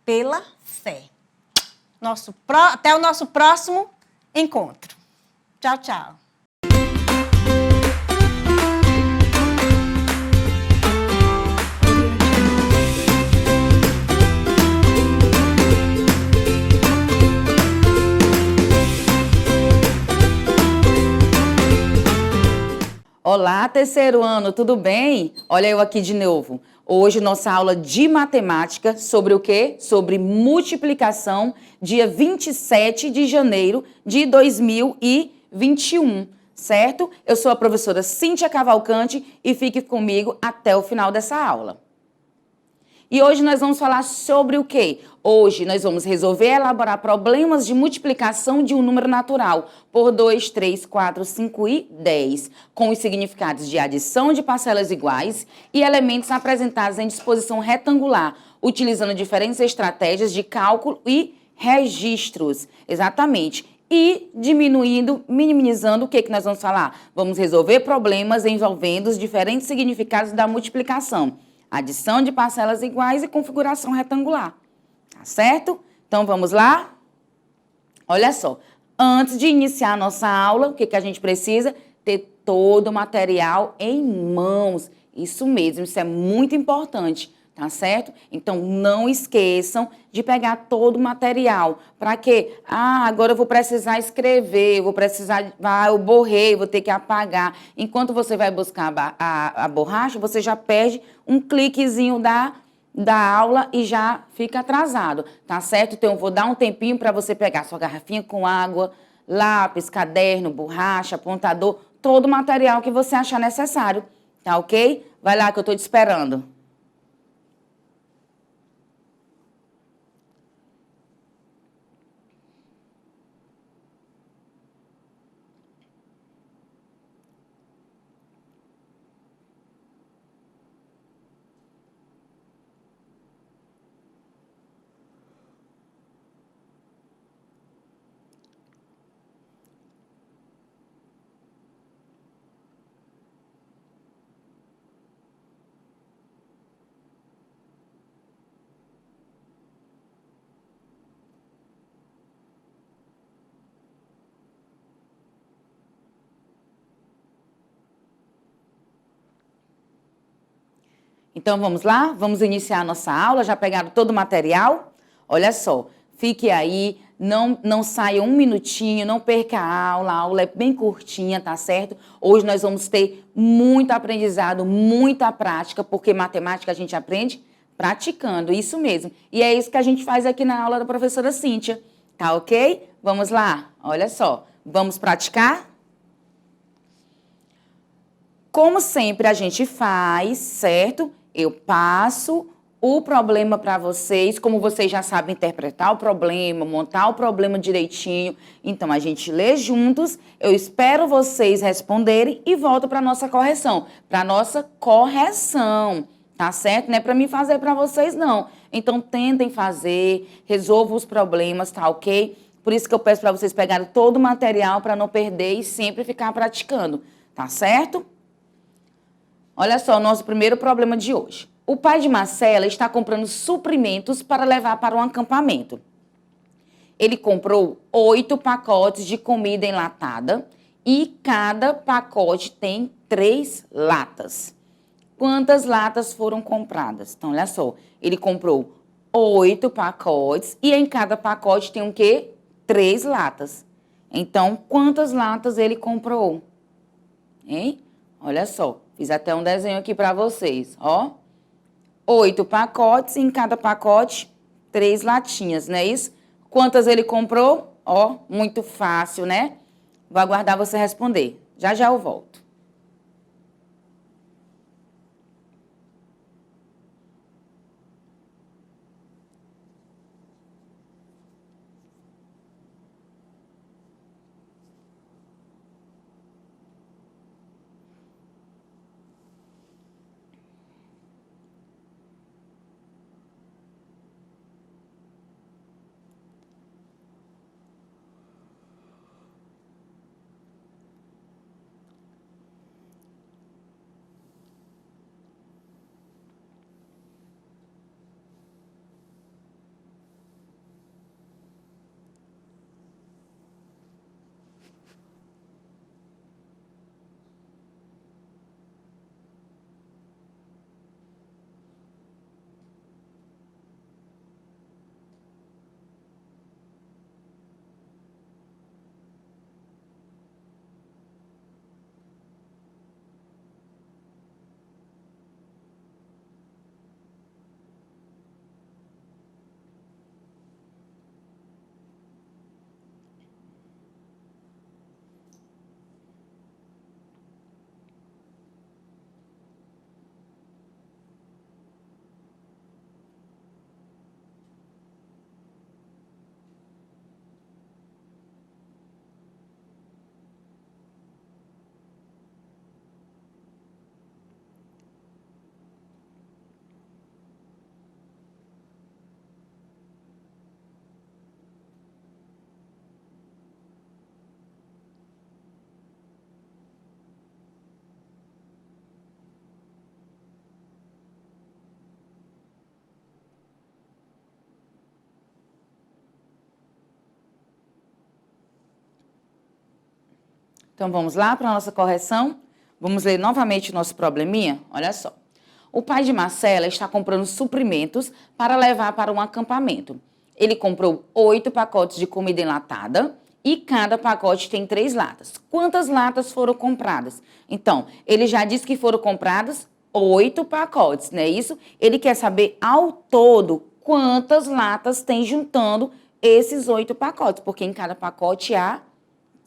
Pela fé. Até o nosso próximo encontro. Tchau, tchau. Olá, terceiro ano, tudo bem? Olha eu aqui de novo. Hoje nossa aula de matemática sobre o quê? Sobre multiplicação, dia 27 de janeiro de 2021, certo? Eu sou a professora Cíntia Cavalcante e fique comigo até o final dessa aula. E hoje nós vamos falar sobre o quê? Hoje nós vamos resolver e elaborar problemas de multiplicação de um número natural por 2, 3, 4, 5 e 10, com os significados de adição de parcelas iguais e elementos apresentados em disposição retangular, utilizando diferentes estratégias de cálculo e registros. Exatamente. E diminuindo, minimizando, o que nós vamos falar? Vamos resolver problemas envolvendo os diferentes significados da multiplicação. Adição de parcelas iguais e configuração retangular. Tá certo? Então, vamos lá? Olha só, antes de iniciar a nossa aula, o que a gente precisa? Ter todo o material em mãos. Isso mesmo, isso é muito importante, tá certo? Então, não esqueçam de pegar todo o material. Para quê? Agora eu vou precisar escrever, eu borrei, vou ter que apagar. Enquanto você vai buscar a borracha, você já perde um cliquezinho da aula e já fica atrasado, tá certo? Então, eu vou dar um tempinho para você pegar sua garrafinha com água, lápis, caderno, borracha, apontador, todo o material que você achar necessário, tá ok? Vai lá que eu tô te esperando. Então, vamos lá? Vamos iniciar a nossa aula. Já pegaram todo o material? Olha só, fique aí, não saia um minutinho, não perca a aula é bem curtinha, tá certo? Hoje nós vamos ter muito aprendizado, muita prática, porque matemática a gente aprende praticando, isso mesmo. E é isso que a gente faz aqui na aula da professora Cíntia, tá ok? Vamos lá, olha só, vamos praticar? Como sempre a gente faz, certo? Eu passo o problema para vocês, como vocês já sabem interpretar o problema, montar o problema direitinho. Então, a gente lê juntos, eu espero vocês responderem e volto para a nossa correção. Tá certo? Não é para mim fazer para vocês, não. Então, tentem fazer, resolvam os problemas, tá ok? Por isso que eu peço para vocês pegarem todo o material para não perder e sempre ficar praticando, tá certo? Olha só o nosso primeiro problema de hoje. O pai de Marcela está comprando suprimentos para levar para um acampamento. Ele comprou 8 pacotes de comida enlatada e cada pacote tem 3 latas. Quantas latas foram compradas? Então, olha só, ele comprou 8 pacotes e em cada pacote tem o quê? 3 latas. Então, quantas latas ele comprou? Hein? Olha só, fiz até um desenho aqui para vocês, ó. 8 pacotes, em cada pacote, 3 latinhas, não é isso? Quantas ele comprou? Ó, muito fácil, né? Vou aguardar você responder. Já já eu volto. Então, vamos lá para a nossa correção? Vamos ler novamente o nosso probleminha? Olha só. O pai de Marcela está comprando suprimentos para levar para um acampamento. Ele comprou 8 pacotes de comida enlatada e cada pacote tem 3 latas. Quantas latas foram compradas? Então, ele já disse que foram compradas 8 pacotes, não é isso? Ele quer saber ao todo quantas latas tem juntando esses 8 pacotes, porque em cada pacote há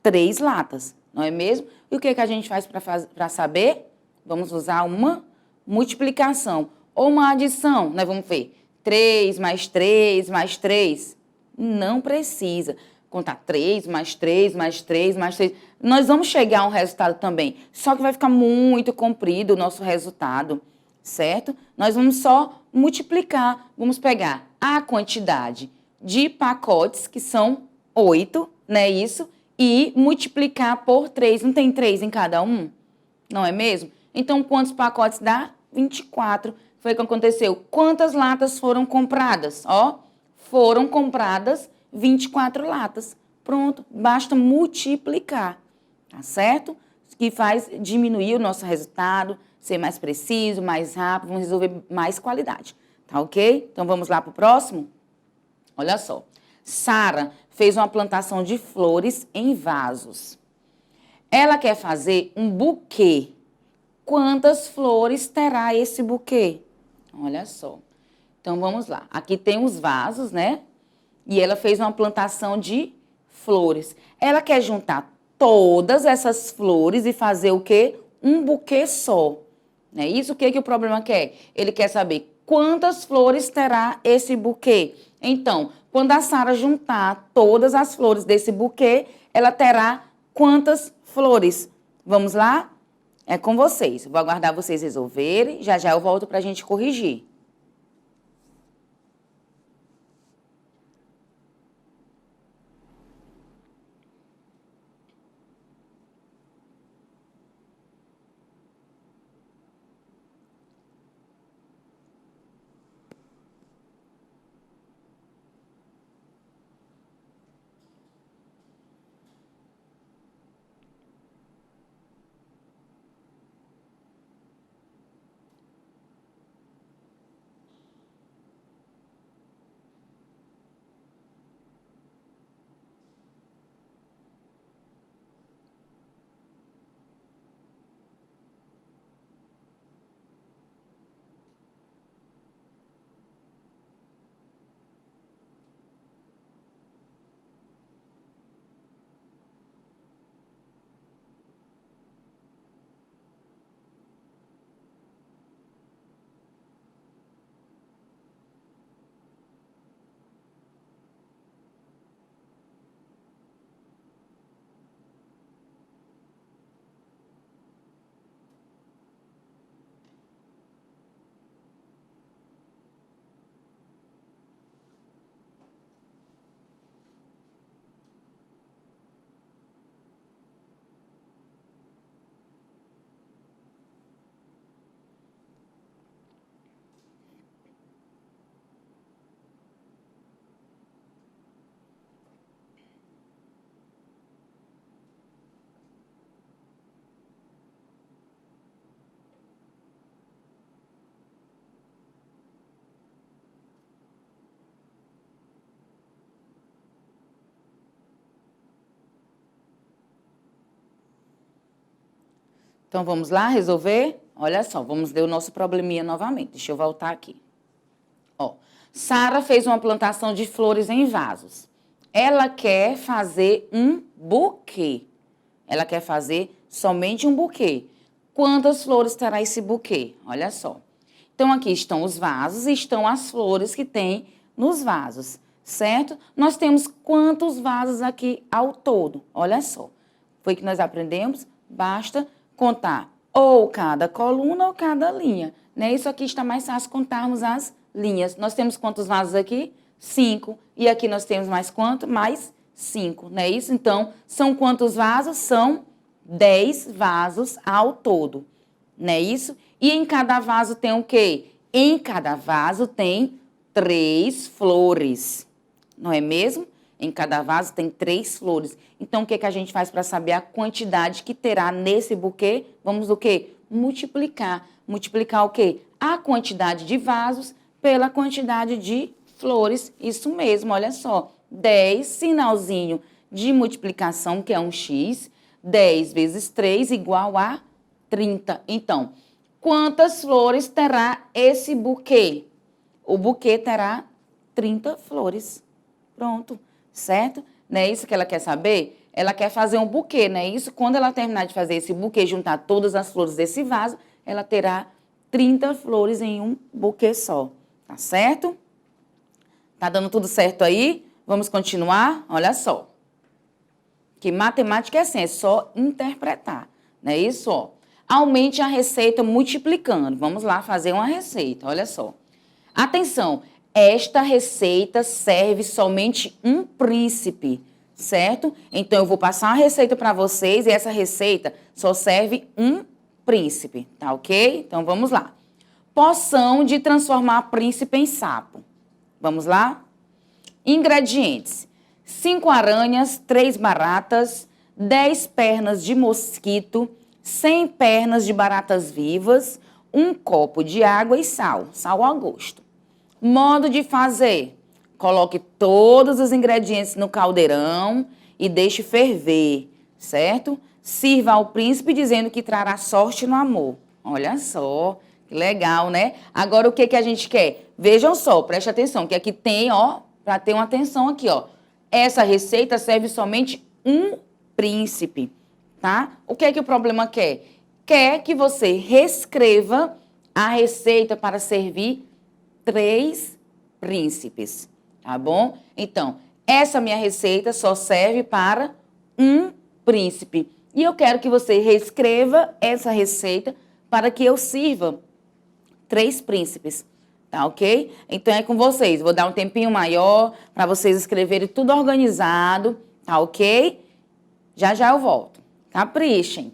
3 latas, não é mesmo? E o que a gente faz para saber? Vamos usar uma multiplicação ou uma adição, né? Vamos ver. 3 mais 3 mais 3. Não precisa contar 3 mais 3 mais 3 mais 3. Nós vamos chegar a um resultado também, só que vai ficar muito comprido o nosso resultado, certo? Nós vamos só multiplicar. Vamos pegar a quantidade de pacotes, que são 8, né? Isso. E multiplicar por 3. Não tem 3 em cada um? Não é mesmo? Então, quantos pacotes dá? 24. Foi o que aconteceu. Quantas latas foram compradas? Ó, foram compradas 24 latas. Pronto, basta multiplicar, tá certo? Isso que faz diminuir o nosso resultado, ser mais preciso, mais rápido, vamos resolver mais qualidade, tá ok? Então, vamos lá para o próximo? Olha só. Sara fez uma plantação de flores em vasos. Ela quer fazer um buquê. Quantas flores terá esse buquê? Olha só. Então, vamos lá. Aqui tem os vasos, né? E ela fez uma plantação de flores. Ela quer juntar todas essas flores e fazer o quê? Um buquê só. Não é isso? O que o problema quer? Ele quer saber quantas flores terá esse buquê. Então, quando a Sara juntar todas as flores desse buquê, ela terá quantas flores? Vamos lá? É com vocês. Vou aguardar vocês resolverem. Já já eu volto para a gente corrigir. Então, vamos lá resolver? Olha só, vamos ler o nosso probleminha novamente. Deixa eu voltar aqui. Ó, Sara fez uma plantação de flores em vasos. Ela quer fazer um buquê. Ela quer fazer somente um buquê. Quantas flores terá esse buquê? Olha só. Então, aqui estão os vasos e estão as flores que tem nos vasos, certo? Nós temos quantos vasos aqui ao todo? Olha só. Foi que nós aprendemos? Basta contar ou cada coluna ou cada linha, né? Isso aqui está mais fácil contarmos as linhas. Nós temos quantos vasos aqui? 5. E aqui nós temos mais quanto? Mais 5, não é isso? Então, são quantos vasos? São 10 vasos ao todo, não é isso? E em cada vaso tem o quê? Em cada vaso tem 3 flores, não é mesmo? Em cada vaso tem 3 flores. Então, o que que a gente faz para saber a quantidade que terá nesse buquê? Vamos o quê? Multiplicar. Multiplicar o quê? A quantidade de vasos pela quantidade de flores. Isso mesmo, olha só. 10, sinalzinho de multiplicação, que é um x. 10 vezes 3 igual a 30. Então, quantas flores terá esse buquê? O buquê terá 30 flores. Pronto, certo? Não é isso que ela quer saber? Ela quer fazer um buquê, não é isso? Quando ela terminar de fazer esse buquê, juntar todas as flores desse vaso, ela terá 30 flores em um buquê só. Tá certo? Tá dando tudo certo aí? Vamos continuar? Olha só. Que matemática é assim, é só interpretar, não é isso? Ó. Aumente a receita multiplicando. Vamos lá fazer uma receita, olha só. Atenção, esta receita serve somente um príncipe, certo? Então, eu vou passar uma receita para vocês e essa receita só serve um príncipe, tá ok? Então, vamos lá. Poção de transformar príncipe em sapo. Vamos lá? Ingredientes: 5 aranhas, 3 baratas, 10 pernas de mosquito, 100 pernas de baratas vivas, 1 copo de água e sal, sal a gosto. Modo de fazer: coloque todos os ingredientes no caldeirão e deixe ferver, certo? Sirva ao príncipe dizendo que trará sorte no amor. Olha só, que legal, né? Agora, o que que a gente quer? Vejam só, preste atenção, que aqui tem, ó, para ter uma atenção aqui, ó. Essa receita serve somente um príncipe, tá? O que é que o problema quer? Quer que você reescreva a receita para servir 3 príncipes, tá bom? Então, essa minha receita só serve para um príncipe. E eu quero que você reescreva essa receita para que eu sirva 3 príncipes, tá ok? Então, é com vocês. Vou dar um tempinho maior para vocês escreverem tudo organizado, tá ok? Já já eu volto. Caprichem.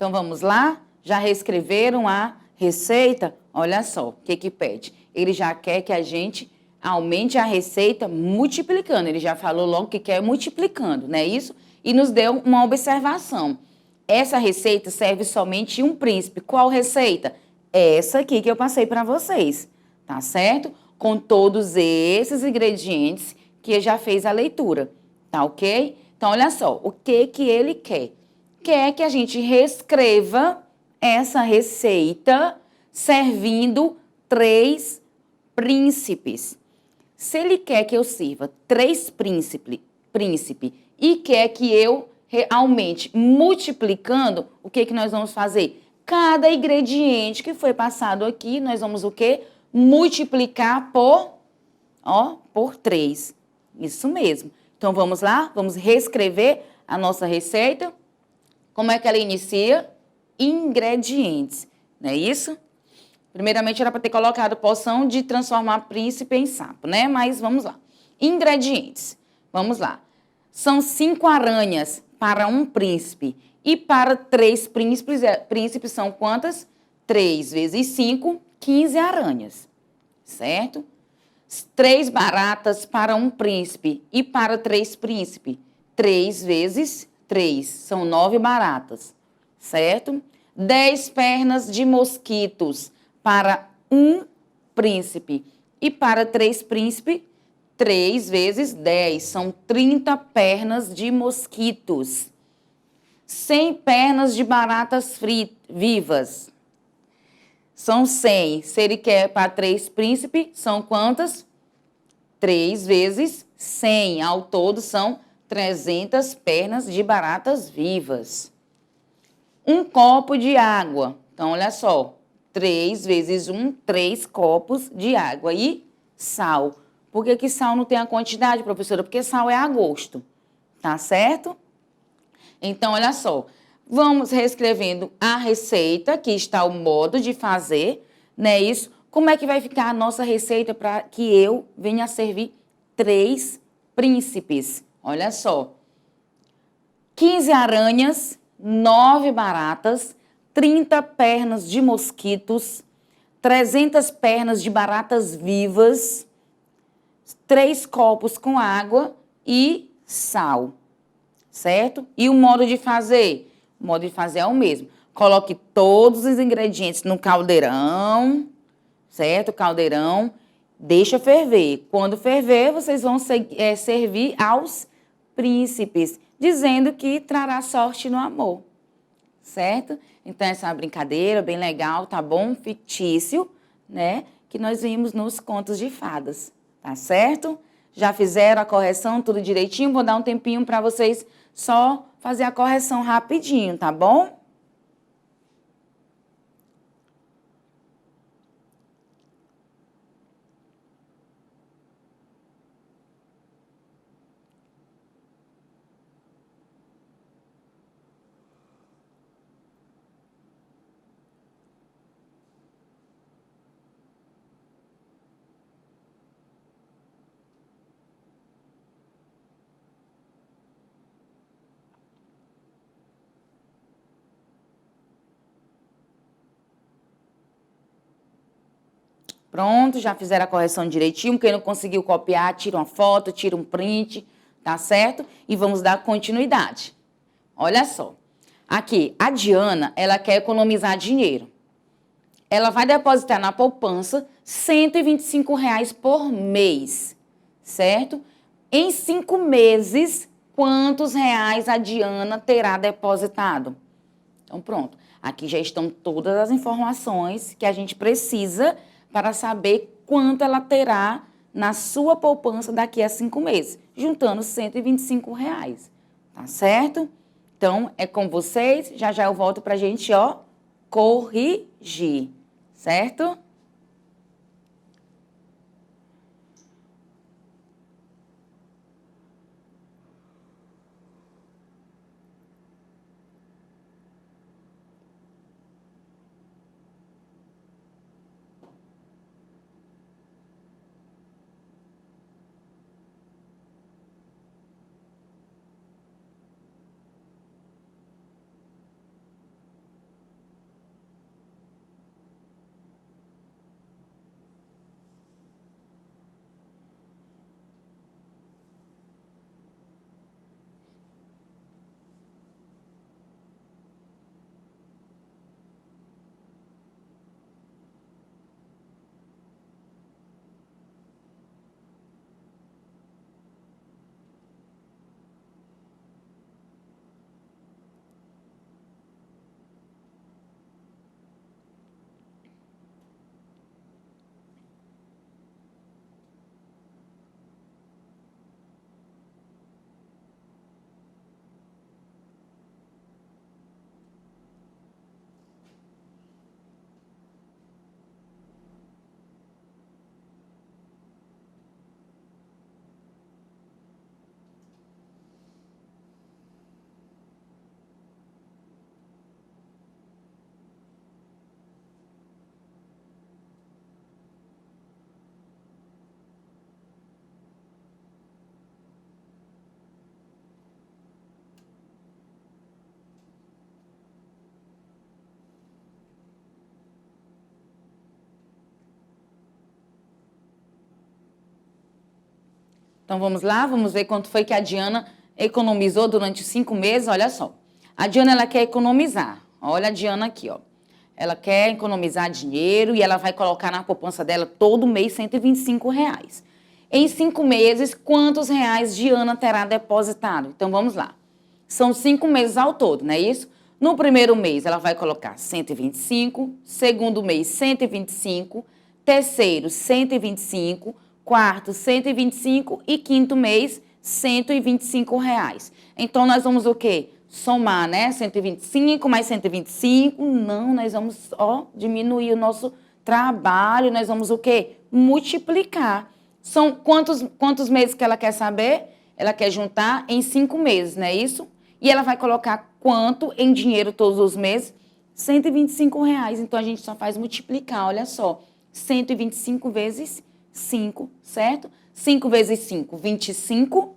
Então, vamos lá? Já reescreveram a receita? Olha só, o que que pede? Ele já quer que a gente aumente a receita multiplicando. Ele já falou logo que quer multiplicando, não é isso? E nos deu uma observação. Essa receita serve somente um príncipe. Qual receita? Essa aqui que eu passei para vocês, tá certo? Com todos esses ingredientes que já fez a leitura, tá ok? Então, olha só, o que que ele quer? Quer que a gente reescreva essa receita servindo 3 príncipes. Se ele quer que eu sirva 3 príncipe e quer que eu aumente multiplicando, o que que nós vamos fazer? Cada ingrediente que foi passado aqui, nós vamos o quê? Multiplicar por 3. Isso mesmo. Então, vamos lá? Vamos reescrever a nossa receita. Como é que ela inicia? Ingredientes. Não é isso? Primeiramente, era para ter colocado poção de transformar príncipe em sapo, né? Mas vamos lá. Ingredientes. Vamos lá. São 5 aranhas para um príncipe. E para 3 príncipes são quantas? 3 vezes 5, 15 aranhas. Certo? 3 baratas para um príncipe. E para 3 príncipes? 3 vezes 3. São 9 baratas. Certo? 10 pernas de mosquitos para um príncipe. E para 3 príncipes, 3 vezes 10. São 30 pernas de mosquitos. 100 pernas de baratas vivas. São 100. Se ele quer para 3 príncipes, são quantas? 3 vezes 100. Ao todo, são 300 pernas de baratas vivas. 1 copo de água. Então, olha só. 3 vezes 1, 3 copos de água. E sal. Por que que sal não tem a quantidade, professora? Porque sal é a gosto. Tá certo? Então, olha só. Vamos reescrevendo a receita. Aqui está o modo de fazer. Não é isso? Como é que vai ficar a nossa receita para que eu venha a servir 3 príncipes? Olha só. 15 aranhas, 9 baratas, 30 pernas de mosquitos, 300 pernas de baratas vivas, 3 copos com água e sal, certo? E o modo de fazer? O modo de fazer é o mesmo. Coloque todos os ingredientes no caldeirão, certo? Caldeirão, deixa ferver. Quando ferver, vocês vão servir aos príncipes, dizendo que trará sorte no amor, certo? Então, essa é uma brincadeira bem legal, tá bom? Fictício, né? Que nós vimos nos contos de fadas, tá certo? Já fizeram a correção, tudo direitinho? Vou dar um tempinho para vocês só fazer a correção rapidinho, tá bom? Pronto, já fizeram a correção direitinho. Quem não conseguiu copiar, tira uma foto, tira um print, tá certo? E vamos dar continuidade. Olha só. Aqui, a Diana, ela quer economizar dinheiro. Ela vai depositar na poupança R$ 125 por mês, certo? Em 5 meses, quantos reais a Diana terá depositado? Então, pronto. Aqui já estão todas as informações que a gente precisa para saber quanto ela terá na sua poupança daqui a 5 meses, juntando R$ 125, tá certo? Então, é com vocês, já já eu volto para a gente, corrigir, certo? Então, vamos lá, vamos ver quanto foi que a Diana economizou durante os 5 meses. Olha só, a Diana, ela quer economizar. Olha a Diana aqui, ó. Ela quer economizar dinheiro e ela vai colocar na poupança dela todo mês R$ 125. Em 5 meses, quantos reais Diana terá depositado? Então, vamos lá. São 5 meses ao todo, não é isso? No primeiro mês, ela vai colocar 125, segundo mês, 125, terceiro, 125, quarto, 125 e quinto mês, R$ 125. Então, nós vamos o quê? Somar, né? 125 mais 125. Não, nós vamos, diminuir o nosso trabalho. Nós vamos o quê? Multiplicar. São quantos meses que ela quer saber? Ela quer juntar em 5 meses, não é isso? E ela vai colocar quanto em dinheiro todos os meses? R$ 125. Então, a gente só faz multiplicar, olha só. 125 vezes 5, certo? 5 vezes 5, 25.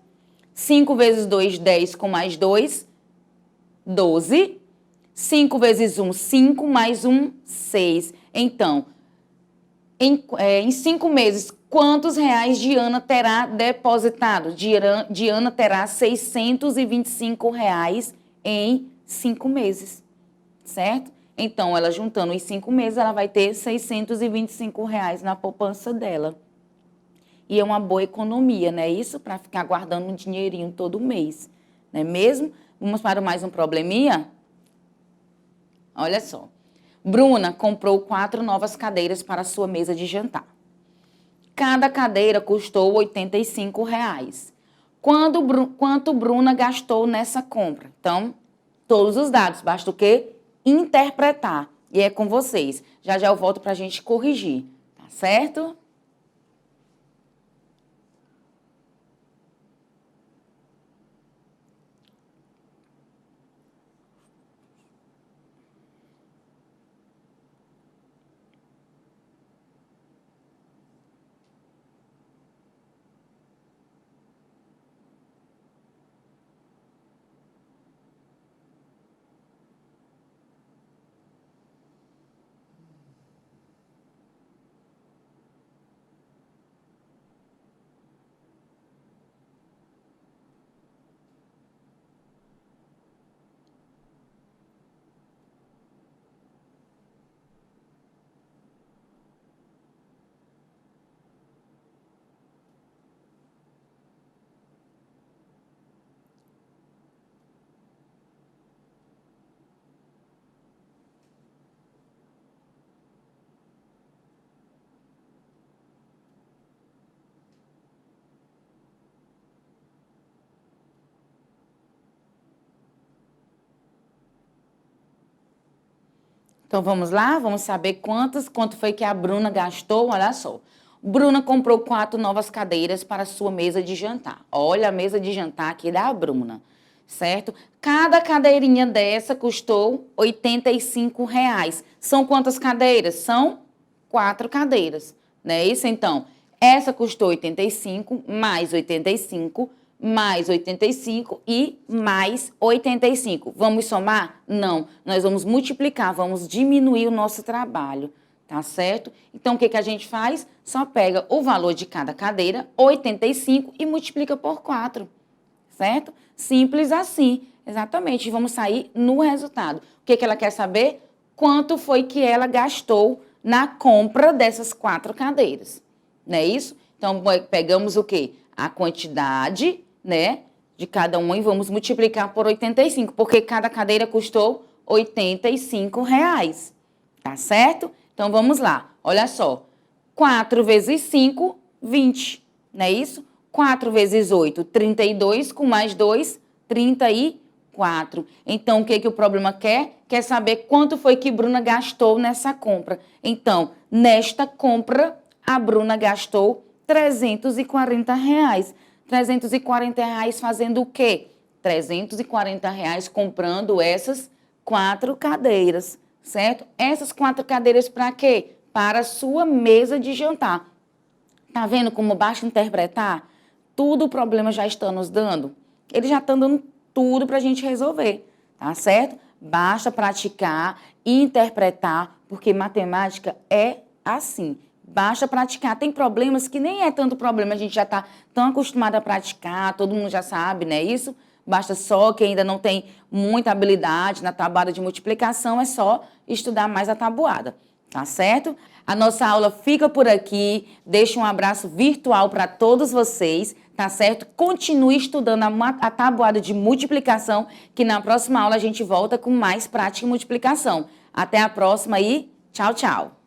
5 vezes 2, 10 com mais 2, 12. 5 vezes 1, 5, mais 1, 6. Então, em 5 meses, quantos reais Diana terá depositado? Diana terá R$ 625 em 5 meses, certo? Então, ela juntando os 5 meses, ela vai ter R$ 625 na poupança dela. E é uma boa economia, né? Isso para ficar guardando um dinheirinho todo mês, não é mesmo? Vamos para mais um probleminha? Olha só. Bruna comprou 4 novas cadeiras para a sua mesa de jantar. Cada cadeira custou R$ 85. Quanto Bruna gastou nessa compra? Então, todos os dados, basta o quê? Interpretar. E é com vocês. Já já eu volto para a gente corrigir, tá certo? Então, vamos lá? Vamos saber quanto foi que a Bruna gastou? Olha só. Bruna comprou 4 novas cadeiras para a sua mesa de jantar. Olha a mesa de jantar aqui da Bruna, certo? Cada cadeirinha dessa custou R$ 85. São quantas cadeiras? São 4 cadeiras, não é isso? Então, essa custou 85, mais 85, mais 85 e mais 85. Vamos somar? Não. Nós vamos multiplicar, vamos diminuir o nosso trabalho, tá certo? Então, o que a gente faz? Só pega o valor de cada cadeira, 85, e multiplica por 4, certo? Simples assim, exatamente. Vamos sair no resultado. O que ela quer saber? Quanto foi que ela gastou na compra dessas 4 cadeiras, não é isso? Então, pegamos o quê? A quantidade, né, de cada uma e vamos multiplicar por 85, porque cada cadeira custou R$ 85, tá certo? Então, vamos lá, olha só, 4 vezes 5, 20, não é isso? 4 vezes 8, 32, com mais 2, 34. Então, o que o problema quer? Quer saber quanto foi que Bruna gastou nessa compra. Então, nesta compra, a Bruna gastou R$ 340. R$ 340 fazendo o quê? R$ 340 comprando essas 4 cadeiras, certo? Essas 4 cadeiras para quê? Para a sua mesa de jantar. Tá vendo como basta interpretar? Tudo o problema já está nos dando. Ele já está dando tudo para a gente resolver, tá certo? Basta praticar e interpretar, porque matemática é assim. Basta praticar. Tem problemas que nem é tanto problema, a gente já está tão acostumado a praticar, todo mundo já sabe, né? Isso basta só quem ainda não tem muita habilidade na tabuada de multiplicação, é só estudar mais a tabuada, tá certo? A nossa aula fica por aqui, deixo um abraço virtual para todos vocês, tá certo? Continue estudando a tabuada de multiplicação, que na próxima aula a gente volta com mais prática e multiplicação. Até a próxima e tchau, tchau!